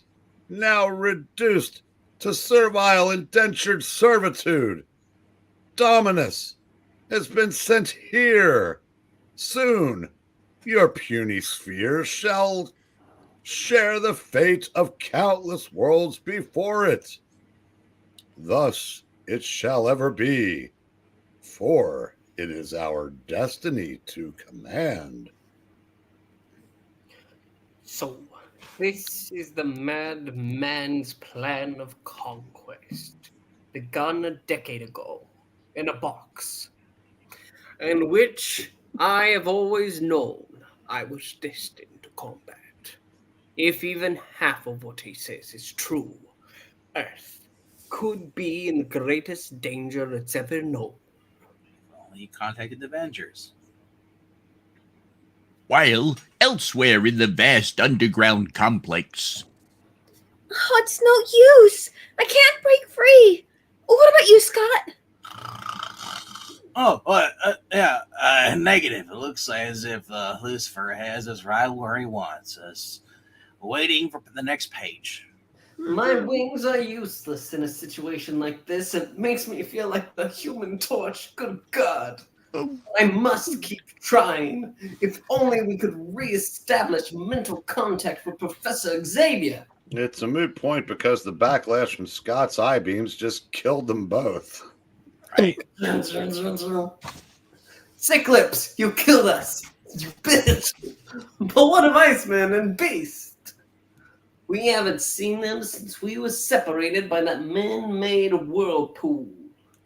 now reduced to servile indentured servitude, Dominus has been sent here. Soon, your puny sphere shall share the fate of countless worlds before it. Thus it shall ever be, for it is our destiny to command. So, this is the madman's plan of conquest, begun a decade ago in a box, in which I have always known I was destined to combat. If even half of what he says is true, Earth could be in the greatest danger it's ever known. Well, he contacted the Avengers. While elsewhere in the vast underground complex, Oh, it's no use. I can't break free. What about you, Scott? Negative. It looks as if Lucifer has us right where he wants us, waiting for the next page. My wings are useless in a situation like this. It makes me feel like the Human Torch. Good God. I must keep trying. If only we could reestablish mental contact with Professor Xavier. It's a moot point because the backlash from Scott's eye beams just killed them both. Right. Sick lips, you killed us. You bitch. But what of Iceman and Beast? We haven't seen them since we were separated by that man-made whirlpool.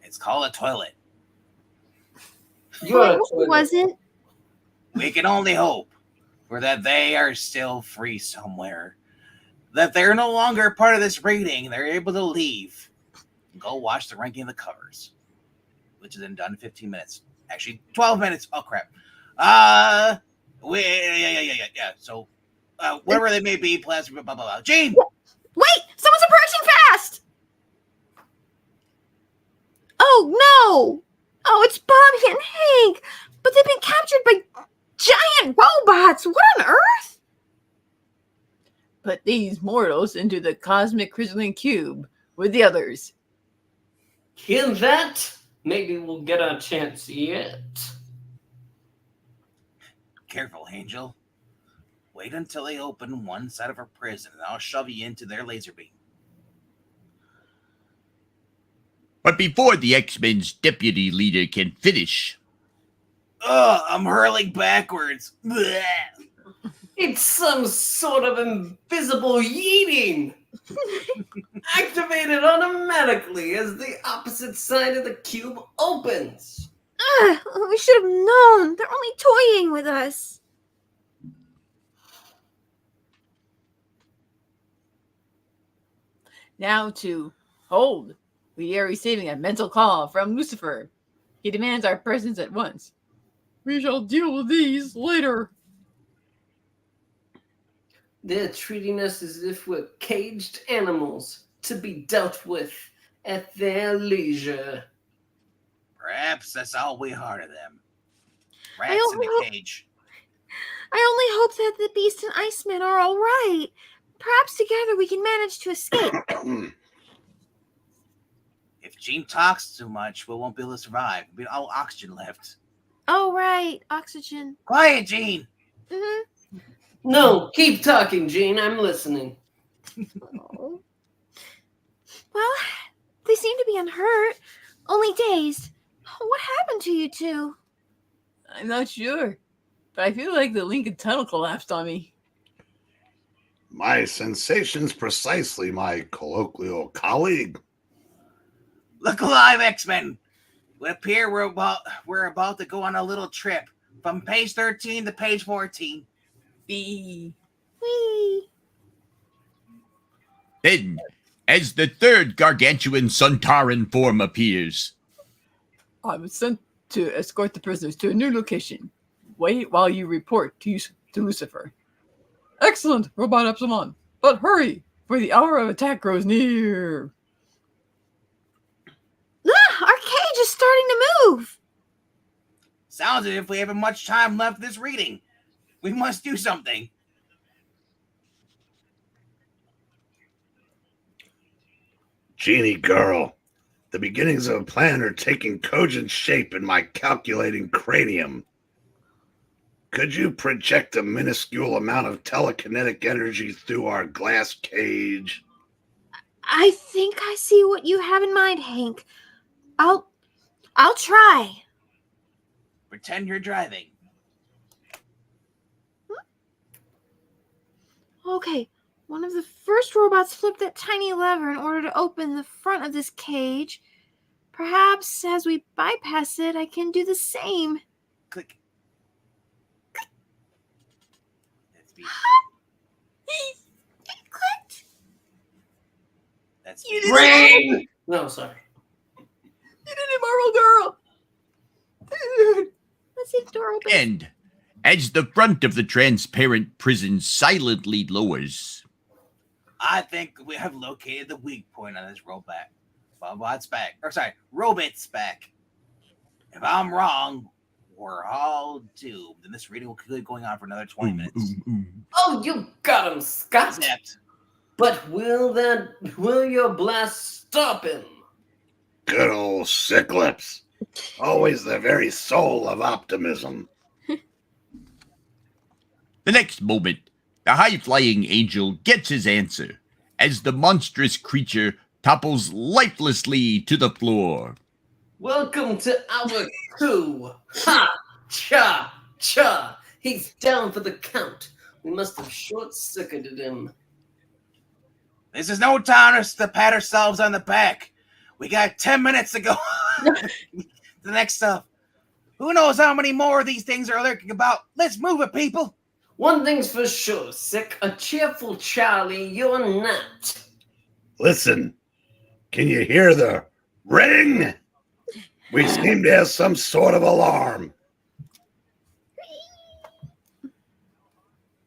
It's called a toilet. You're a It toilet. wasn't. We can only hope for that they are still free somewhere. That they're no longer part of this rating. They're able to leave and go watch the ranking of the covers, which is then done in 15 minutes. Actually, 12 minutes. Oh, crap. Yeah. So, whatever they may be, plasma, blah, blah, blah. Gene! Wait! Someone's approaching fast! Oh, no! Oh, it's Bobby and Hank! But they've been captured by giant robots! What on earth? Put these mortals into the cosmic crystalline cube with the others. Hear that? Maybe we'll get our chance yet. Careful, Angel. Wait until they open one side of our prison, and I'll shove you into their laser beam. But before the X-Men's deputy leader can finish, I'm hurling backwards. Blech. It's some sort of invisible yeeting. Activated automatically as the opposite side of the cube opens. We should have known. They're only toying with us. Now to hold. We are receiving a mental call from Lucifer. He demands our presence at once. We shall deal with these later. They're treating us as if we're caged animals to be dealt with at their leisure. Perhaps that's all we are to them. Rats I in the don't know. cage. I only hope that the Beast and Iceman are all right. Perhaps together we can manage to escape. If Gene talks too much, we won't be able to survive. We'll be all oxygen left. Oh, right. Oxygen. Quiet, Gene! Mm-hmm. No, keep talking, Gene. I'm listening. Oh. Well, they seem to be unhurt. Only dazed. What happened to you two? I'm not sure, but I feel like the Lincoln Tunnel collapsed on me. My sensations precisely, my colloquial colleague. Look alive, X-Men! It appears we're about to go on a little trip from page 13 to page 14. Wee. then, as the third gargantuan Suntaran form appears, I was sent to escort the prisoners to a new location. Wait while you report to Lucifer. Excellent, Robot Epsilon. But hurry, for the hour of attack grows near. Our cage is starting to move. Sounds as if we haven't much time left this reading. We must do something. Genie girl, the beginnings of a plan are taking cogent shape in my calculating cranium. Could you project a minuscule amount of telekinetic energy through our glass cage? I think I see what you have in mind, Hank. I'll try. Pretend you're driving. Okay, one of the first robots flipped that tiny lever in order to open the front of this cage. Perhaps as we bypass it, I can do the same. Click. That's me. It clicked. That's You me. Rain! No, sorry. You did it, Marvel Girl! Let's see if the door opens. and as the front of the transparent prison silently lowers, I think we have located the weak point on this robot. Robot's back. Robot's back. If I'm wrong, we're all doomed. And this reading will keep going on for another 20 minutes. Oh, you got him, Scott. Except, But will your blast stop him? Good old sick lips. Always the very soul of optimism. The next moment, the high-flying angel gets his answer as the monstrous creature topples lifelessly to the floor. Welcome to our coup. Ha! Cha! Cha! He's down for the count. We must have short-circuited him. this is no time to pat ourselves on the back. We got 10 minutes to go. The next stuff. Who knows how many more of these things are lurking about? Let's move it, people. One thing's for sure, Sick. A cheerful Charlie, you're not. Listen, can you hear the ring? We seem to have some sort of alarm.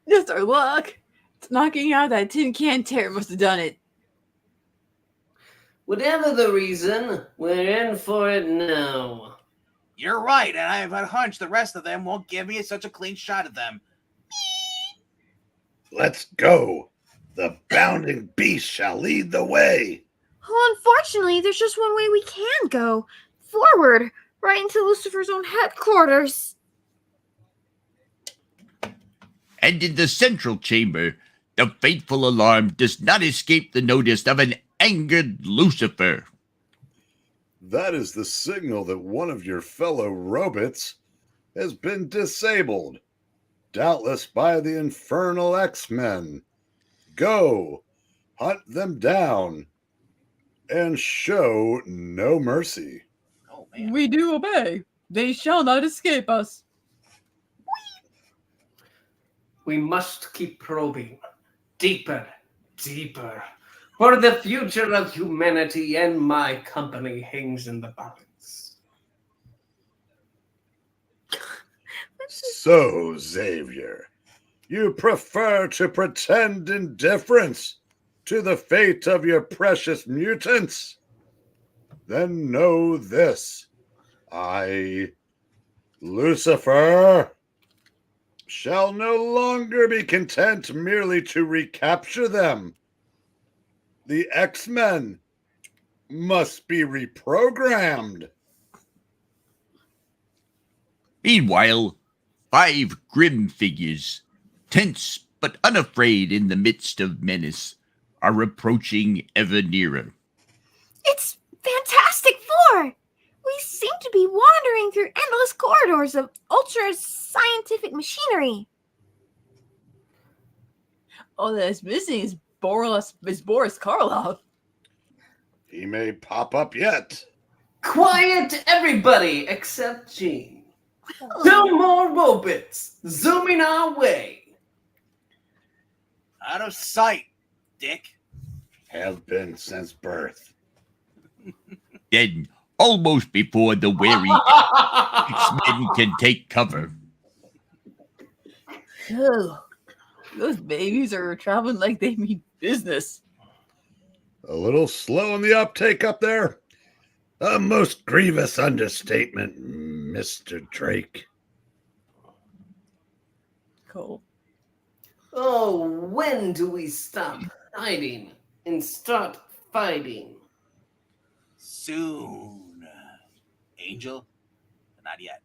Just our luck. It's knocking out that tin can tear must have done it. Whatever the reason, we're in for it now. You're right, and I have a hunch the rest of them won't give me such a clean shot at them. Let's go. The bounding beast shall lead the way. Well, unfortunately, there's just one way we can go. Forward, right into Lucifer's own headquarters. And in the central chamber, the fateful alarm does not escape the notice of an angered Lucifer. That is the signal that one of your fellow robots has been disabled, doubtless by the infernal X-Men. Go, hunt them down, and show no mercy. Oh, man. We do obey. They shall not escape us. We must keep probing. Deeper, deeper. For the future of humanity and my company hangs in the balance. So, Xavier, you prefer to pretend indifference to the fate of your precious mutants? Then know this. I, Lucifer, shall no longer be content merely to recapture them. The X-Men must be reprogrammed. Meanwhile, 5 grim figures, tense but unafraid in the midst of menace, are approaching ever nearer. It's Fantastic Four! We seem to be wandering through endless corridors of ultra-scientific machinery. All that's missing is Boris Karloff. He may pop up yet. Quiet, everybody, except Jean. 2 more robots zooming our way. Out of sight, Dick. Have been since birth. Then, almost before the wary X-Men can take cover, Ugh. Those babies are traveling like they mean business. A little slow in the uptake up there. A most grievous understatement, Mr. Drake. Cool. Oh, when do we stop hiding and start fighting? Soon. Angel? Not yet.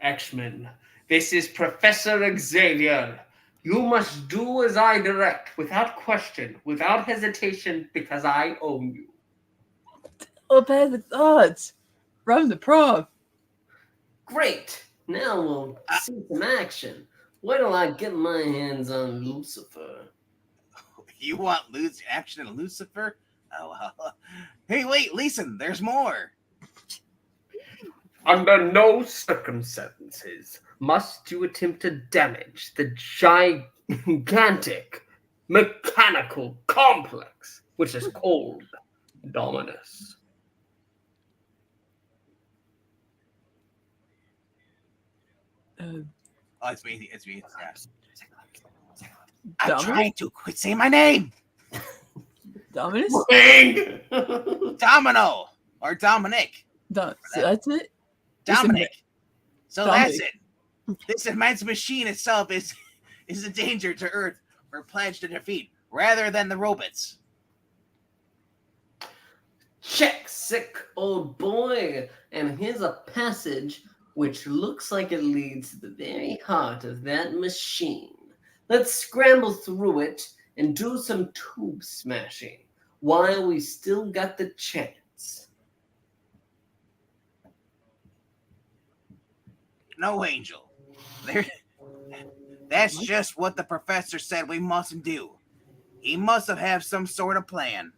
X-Men, this is Professor Xavier. You must do as I direct, without question, without hesitation, because I own you. Telepathic thoughts from the prof. Great. Now we'll see some action. Wait till I get my hands on Lucifer. You want action in Lucifer? Oh, well. Hey, wait, listen, there's more. Under no circumstances must you attempt to damage the gigantic mechanical complex which is called Dominus. Oh, it's me. It's me. Yeah. Dominus? I'm trying to quit saying my name. Dominus? Domino or Dominic. So that's it? Dominic. So Dominic. that's it. This immense machine itself is a danger to Earth. We're pledged to defeat rather than the robots. Check, sick old boy. And here's a passage which looks like it leads to the very heart of that machine. Let's scramble through it and do some tube smashing while we still got the chance. No, Angel. That's just what the professor said we mustn't do. He must have some sort of plan.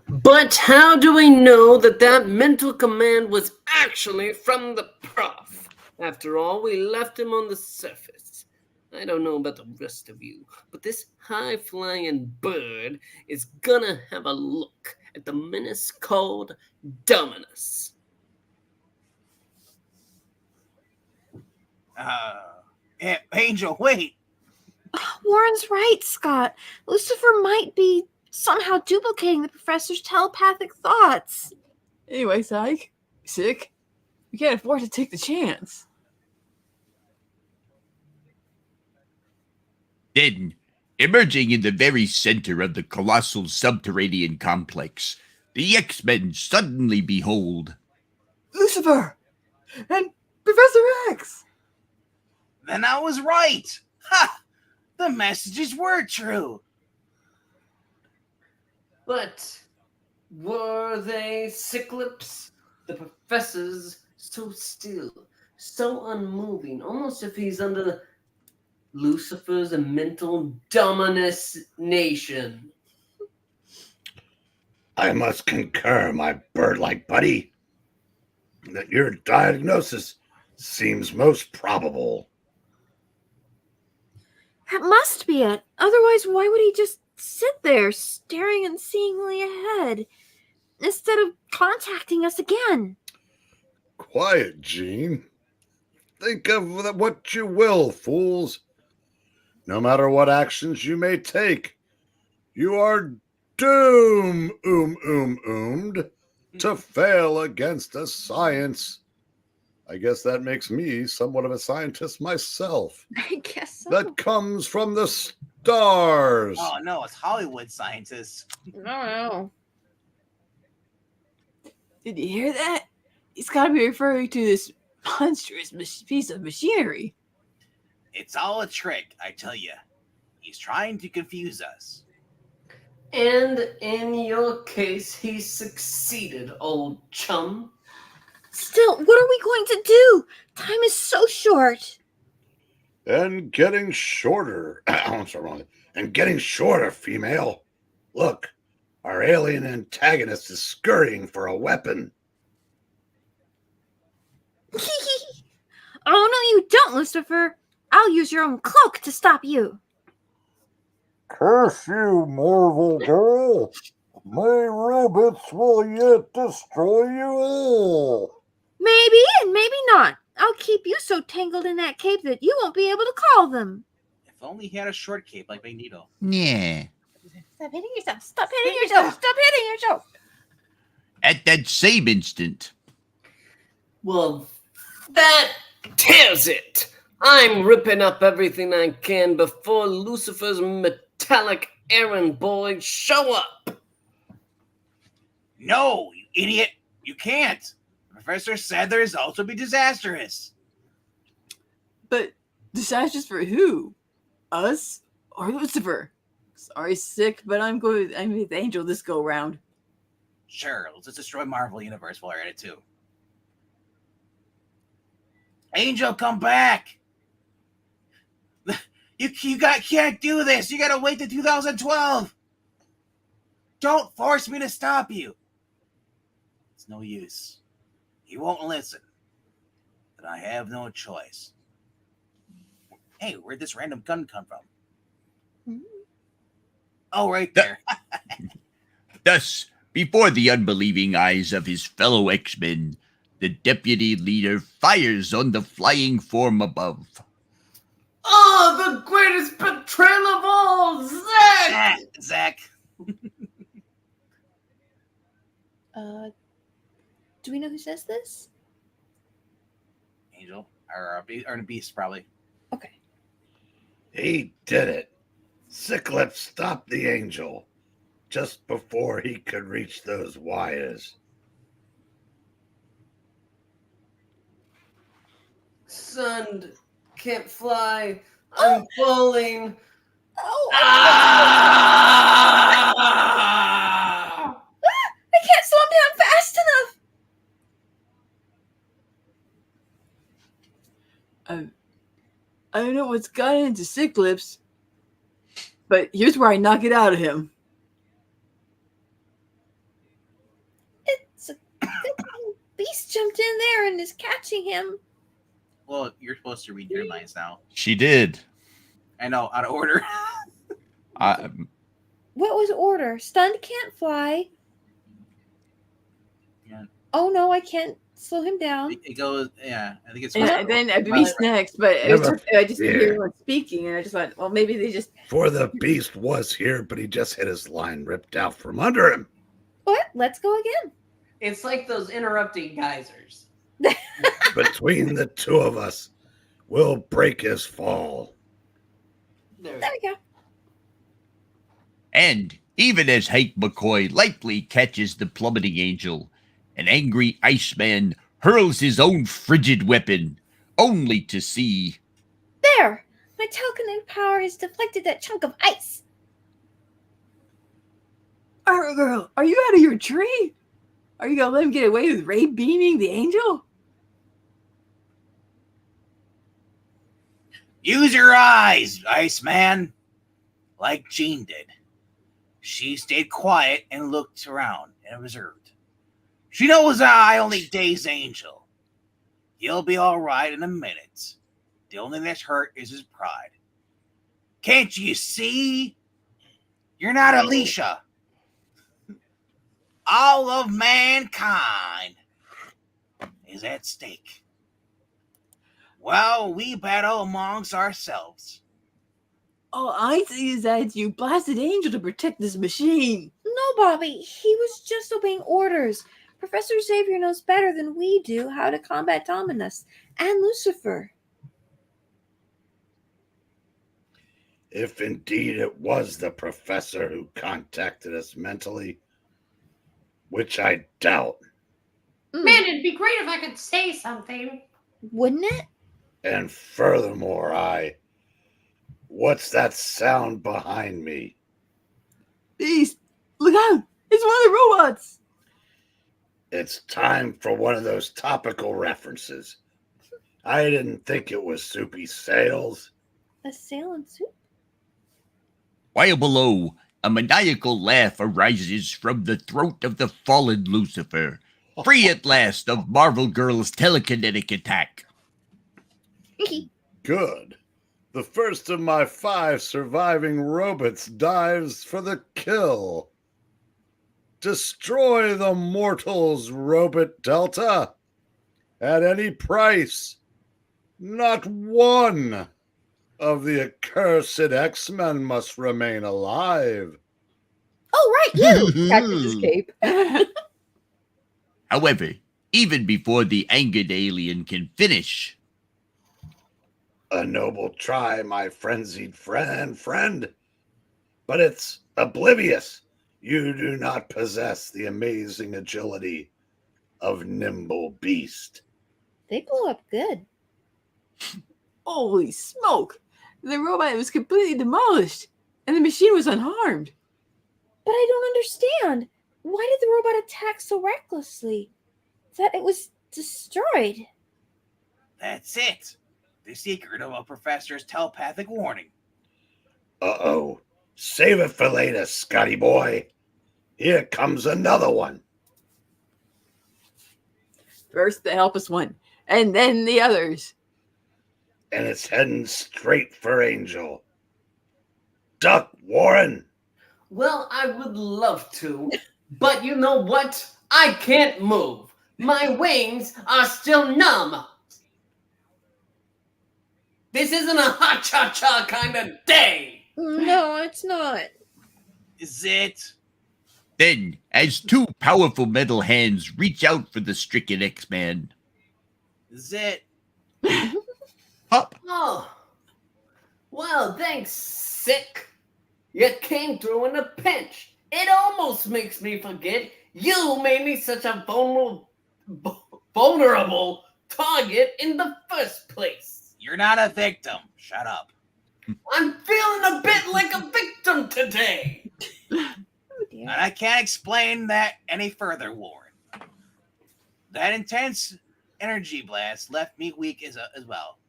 But how do we know that that mental command was actually from the prof? After all, we left him on the surface. I don't know about the rest of you, but this high-flying bird is gonna have a look at the menace called Dominus. Angel, wait. Warren's right, Scott. Lucifer might be somehow duplicating the professor's telepathic thoughts. Anyway, sick. We can't afford to take the chance. Then, emerging in the very center of the colossal subterranean complex, the X-Men suddenly behold Lucifer! And Professor X! Then I was right. Ha! The messages were true. But were they Cyclops? The professor's so still, so unmoving, almost if he's under Lucifer's mental Dominus nation. I must concur, my bird-like buddy, that your diagnosis seems most probable. That must be it. Otherwise, why would he just sit there, staring unseeingly ahead, instead of contacting us again? Quiet, Gene. Think of what you will, fools. No matter what actions you may take, you are doomed to fail against a science. I guess that makes me somewhat of a scientist myself. I guess so. That comes from the stars. Oh no, it's Hollywood scientists. No. Did you hear that? He's got to be referring to this monstrous piece of machinery. It's all a trick, I tell you. He's trying to confuse us. And in your case, he succeeded, old chum. Still, what are we going to do? Time is so short. And getting shorter. I'm sorry, wrong. And getting shorter, female. Look, our alien antagonist is scurrying for a weapon. Oh, no, you don't, Lucifer. I'll use your own cloak to stop you. Curse you, Marvel girl. My robots will yet destroy you all. Maybe and maybe not. I'll keep you so tangled in that cape that you won't be able to call them. If only he had a short cape like Magneto. Yeah. Stop hitting yourself. Stop hitting yourself. Stop hitting yourself. At that same instant, Well, that tears it. I'm ripping up everything I can before Lucifer's metallic errand boys show up. No, you idiot. You can't. The professor said the results would be disastrous. But disastrous for who? Us or Lucifer? Sorry, sick, but I'm with Angel this go round. Sure, let's just destroy Marvel Universe while we're at it too. Angel, come back! You can't do this. You gotta wait till 2012. Don't force me to stop you. It's no use. He won't listen. But I have no choice. Hey, where'd this random gun come from? Oh, right there. thus, before the unbelieving eyes of his fellow X-Men, the deputy leader fires on the flying form above. Oh, the greatest betrayal of all, Zack! Zach. Do we know who says this? Angel. Or a beast, probably. Okay. He did it. Cyclops stopped the angel just before he could reach those wires. Sun can't fly. I'm falling. Oh! Ah! I can't slow him down fast enough. I don't know what's gotten into Cyclops, but here's where I knock it out of him. beast jumped in there and is catching him. Well, you're supposed to read your lines now. She did. I know, out of order. I, What was order? Stunned can't fly. Yeah. Oh no, I can't slow him down. It goes, yeah. I think it's. And then Beast next, but it was Never I just fear. hear everyone speaking, and I just thought, well, maybe they just. For the beast was here, but he just had his line ripped out from under him. What? Let's go again. It's like those interrupting geysers. Between the two of us, we'll break his fall. There. There we go. and even as Hank McCoy lightly catches the plummeting angel, an angry Iceman hurls his own frigid weapon, only to see. There! My telekinetic power has deflected that chunk of ice. Oh, girl, are you out of your tree? Are you gonna let him get away with ray beaming the angel? Use your eyes, Iceman, like Jean did. She stayed quiet and looked around and observed. She knows I only daze Angel. He'll be all right in a minute. The only thing that's hurt is his pride. Can't you see? You're not Alicia. All of mankind is at stake. Well, we battle amongst ourselves. All I see is that you blasted Angel to protect this machine. No, Bobby, he was just obeying orders. Professor Xavier knows better than we do how to combat Dominus and Lucifer. If indeed it was the professor who contacted us mentally, which I doubt. Man, it'd be great if I could say something. Wouldn't it? And furthermore, what's that sound behind me? Beast, look out! It's one of the robots! It's time for one of those topical references. I didn't think it was soupy sales. A sail and soup? While below, a maniacal laugh arises from the throat of the fallen Lucifer, free at last of Marvel Girl's telekinetic attack. Good. The first of my 5 surviving robots dives for the kill. Destroy the mortals, Robot Delta. At any price. Not one of the accursed X-Men must remain alive. Oh, right, you! Catches his cape. However, even before the angered alien can finish, A noble try, my frenzied friend. But it's oblivious. You do not possess the amazing agility of nimble beast. They blew up good. Holy smoke! The robot was completely demolished, and the machine was unharmed. But I don't understand. Why did the robot attack so recklessly? That it was destroyed. That's it. The secret of a professor's telepathic warning. Uh-oh. Save it for later, Scotty boy. Here comes another one. First the helpless one, and then the others. And it's heading straight for Angel. Duck, Warren. Well, I would love to, but you know what? I can't move. My wings are still numb. This isn't a ha-cha-cha kind of day. No, it's not. Is it? then, as 2 powerful metal hands reach out for the stricken X-Man, Is it? up, Oh, well, thanks, sick. You came through in a pinch. It almost makes me forget you made me such a vulnerable target in the first place. You're not a victim. Shut up. I'm feeling a bit like a victim today. Oh, dear. And I can't explain that any further, Warren. That intense energy blast left me weak as well.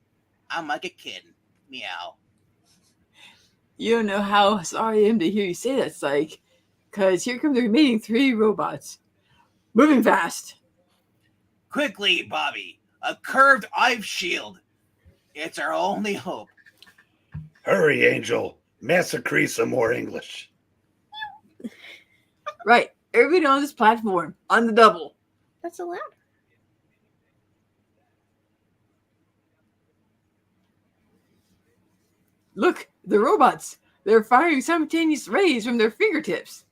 I'm like a kid. Meow. You don't know how sorry I am to hear you say that, Psych. Because here come the remaining 3 robots. Moving fast. Quickly, Bobby. A curved ice shield. It's our only hope. Hurry, Angel. Massacre some more English. Right. Everybody on this platform. On the double. That's allowed. Look, the robots. They're firing simultaneous rays from their fingertips.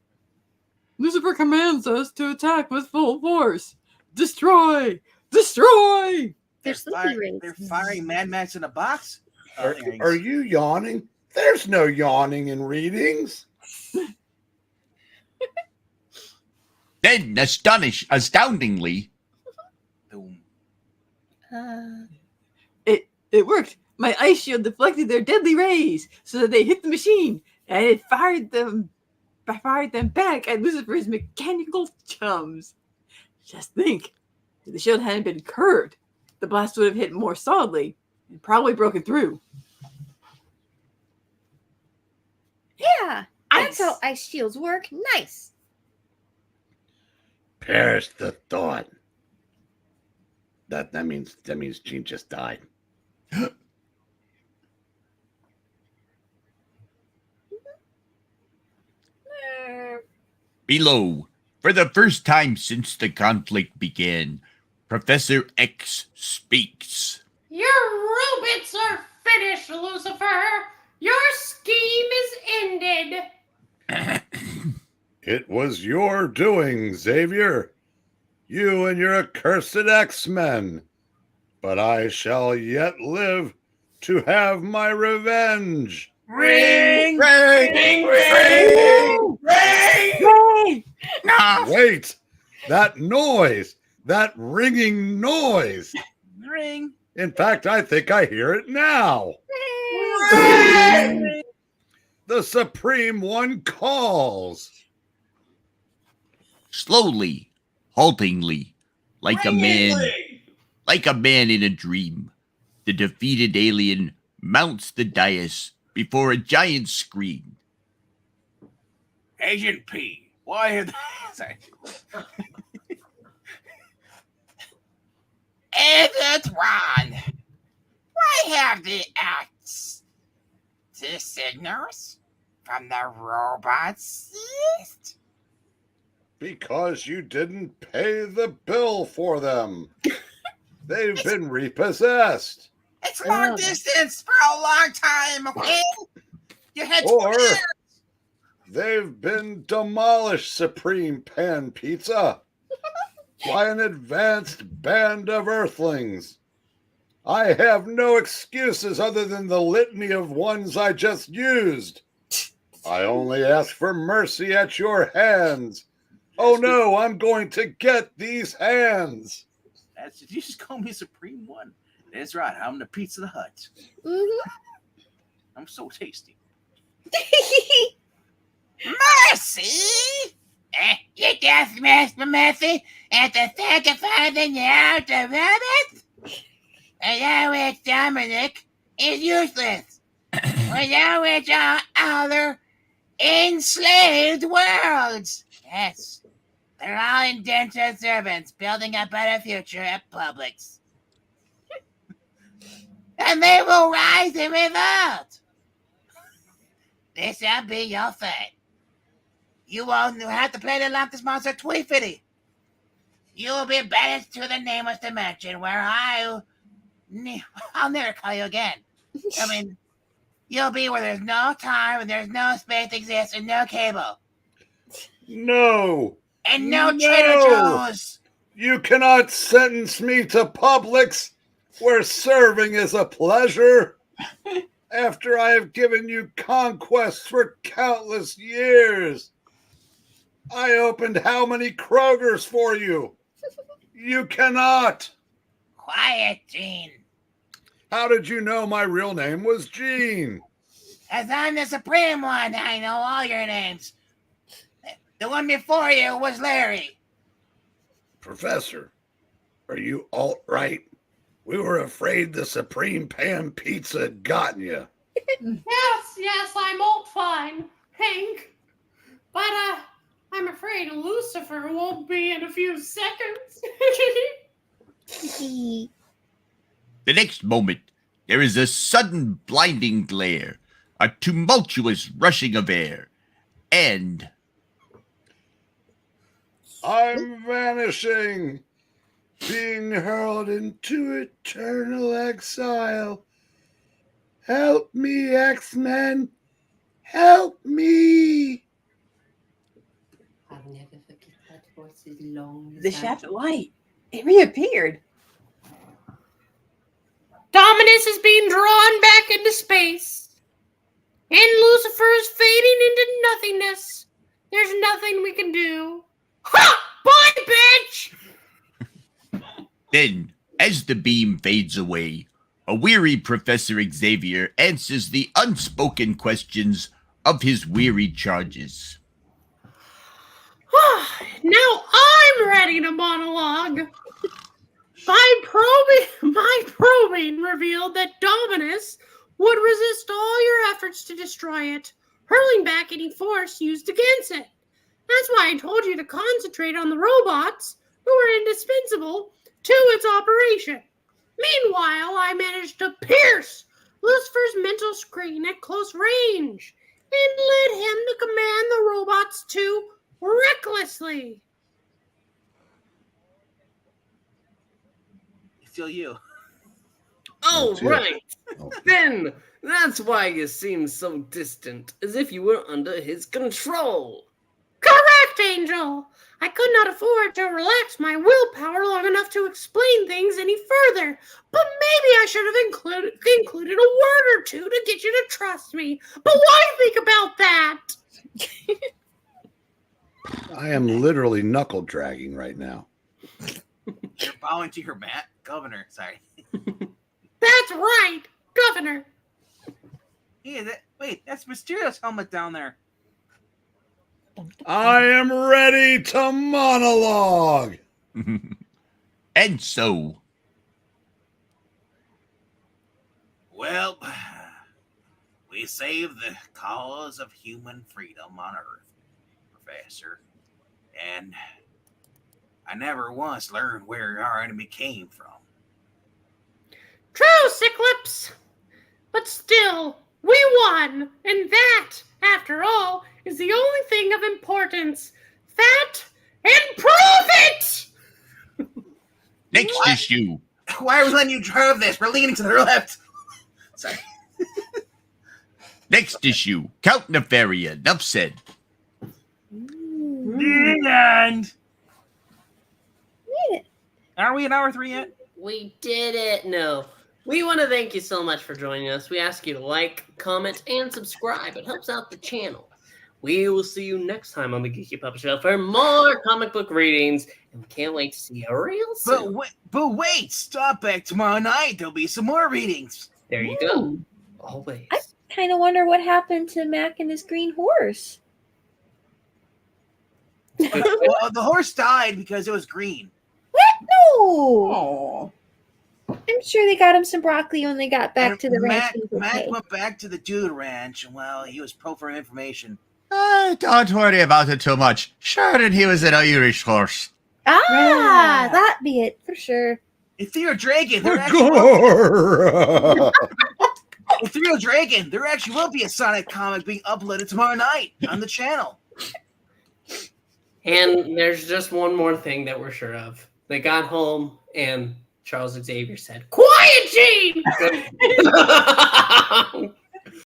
Lucifer commands us to attack with full force. Destroy! Destroy! They're sleepy rays. They're firing Mad Max in a box? Are you yawning? There's no yawning in readings. Then, astoundingly, Boom. It worked. My ice shield deflected their deadly rays so that they hit the machine, and it fired them back at Lucifer's mechanical chums. Just think, if the shield hadn't been curved, the blast would have hit more solidly and probably broken through. Yeah, that's Ice. how ice shields work. Nice. Perish the thought. That means Gene just died. below, for the first time since the conflict began, Professor X speaks. Your robots are finished, Lucifer. Your scheme is ended. It was your doing, Xavier. You and your accursed X-Men. But I shall yet live to have my revenge. Ring! Ring! Ring! Yay! No! Wait! That noise! That ringing noise! Ring! In fact, I think I hear it now. Ring! The Supreme One calls. Slowly, haltingly, like a man in a dream, the defeated alien mounts the dais before a giant screen. Agent P, why have sorry. Agent Ron, why have the acts the signals from the robots ceased? Because you didn't pay the bill for them. They've been repossessed. It's long distance for a long time, okay? You had Or 20 years. they've been demolished, Supreme Pan Pizza, by an advanced band of Earthlings. I have no excuses other than the litany of ones I just used. I only ask for mercy at your hands. Oh no, I'm going to get these hands. Did you just call me Supreme One? That's right, I'm the Pizza Hut. I'm so tasty. Mercy? You just missed my mercy at the sacrifice and you out the rabbit? And now which Dominic is useless. Without which are other enslaved worlds. Yes, they're all indentured servants building a better future at Publix. And they will rise in revolt. This shall be your fate. You won't have to play the Loch Monster Tweefity. You will be banished to the nameless dimension where I'll never call you again. I mean, you'll be where there's no time and there's no space exists and no cable. No. And no Trader Joe's. You cannot sentence me to Publix, where serving is a pleasure. After I have given you conquests for countless years. I opened how many Krogers for you? You cannot. Quiet, Gene. How did you know my real name was Gene? As I'm the Supreme One, I know all your names. The one before you was Larry. Professor, are you alt-right? We were afraid the Supreme Pan Pizza had gotten you. Yes, I'm all fine, Hank. But, I'm afraid Lucifer won't be in a few seconds. Geeky. The next moment, there is a sudden blinding glare, a tumultuous rushing of air, and I'm vanishing, being hurled into eternal exile. Help me, X-Men! Help me! I'll never forget that voice as long as The shaft of light. It reappeared. Dominus is being drawn back into space. And Lucifer is fading into nothingness. There's nothing we can do. Ha! Bye, bitch! then, as the beam fades away, a weary Professor Xavier answers the unspoken questions of his weary charges. Now I'm ready to monologue. My probing revealed that Dominus would resist all your efforts to destroy it, hurling back any force used against it. That's why I told you to concentrate on the robots who are indispensable to its operation. Meanwhile, I managed to pierce Lucifer's mental screen at close range and led him to command the robots to recklessly. Still you. Oh, That's it. right. Oh. Then that's why you seem so distant, as if you were under his control. Correct, Angel. I could not afford to relax my willpower long enough to explain things any further, but maybe I should have included a word or two to get you to trust me. But why think about that? I am literally knuckle dragging right now. You're bowing to your governor. Sorry. That's right, Governor. Yeah, wait, that's Mysterio's helmet down there. I am ready to monologue. And so, Well, we saved the cause of human freedom on Earth, Professor. And I never once learned where our enemy came from. True, Cyclops. But still, we won, and that, after all, is the only thing of importance. That and prove it! next What? issue, Why are we letting you drive this? We're leaning to the left. Sorry. next issue, Count Nefaria, enough said. And Are we in hour 3 yet? We did it. No. We want to thank you so much for joining us. We ask you to like, comment, and subscribe. It helps out the channel. We will see you next time on the Geeky Puppet Show for more comic book readings, and we can't wait to see you real soon. But wait, stop back tomorrow night. There'll be some more readings. There you go. Always. I kind of wonder what happened to Mac and his green horse. Well, the horse died because it was green. What? No. Oh. I'm sure they got him some broccoli when they got back And to the ranch. Mac went back to the dude ranch, and well, he was pro for information. Don't worry about it too much. Sure, and he was an Irish horse. Ah, Yeah. that be it for sure. Ethereal Dragon, there actually will be a Sonic comic being uploaded tomorrow night on the channel. And there's just one more thing that we're sure of. They got home, and Charles Xavier said, "Quiet, Gene!"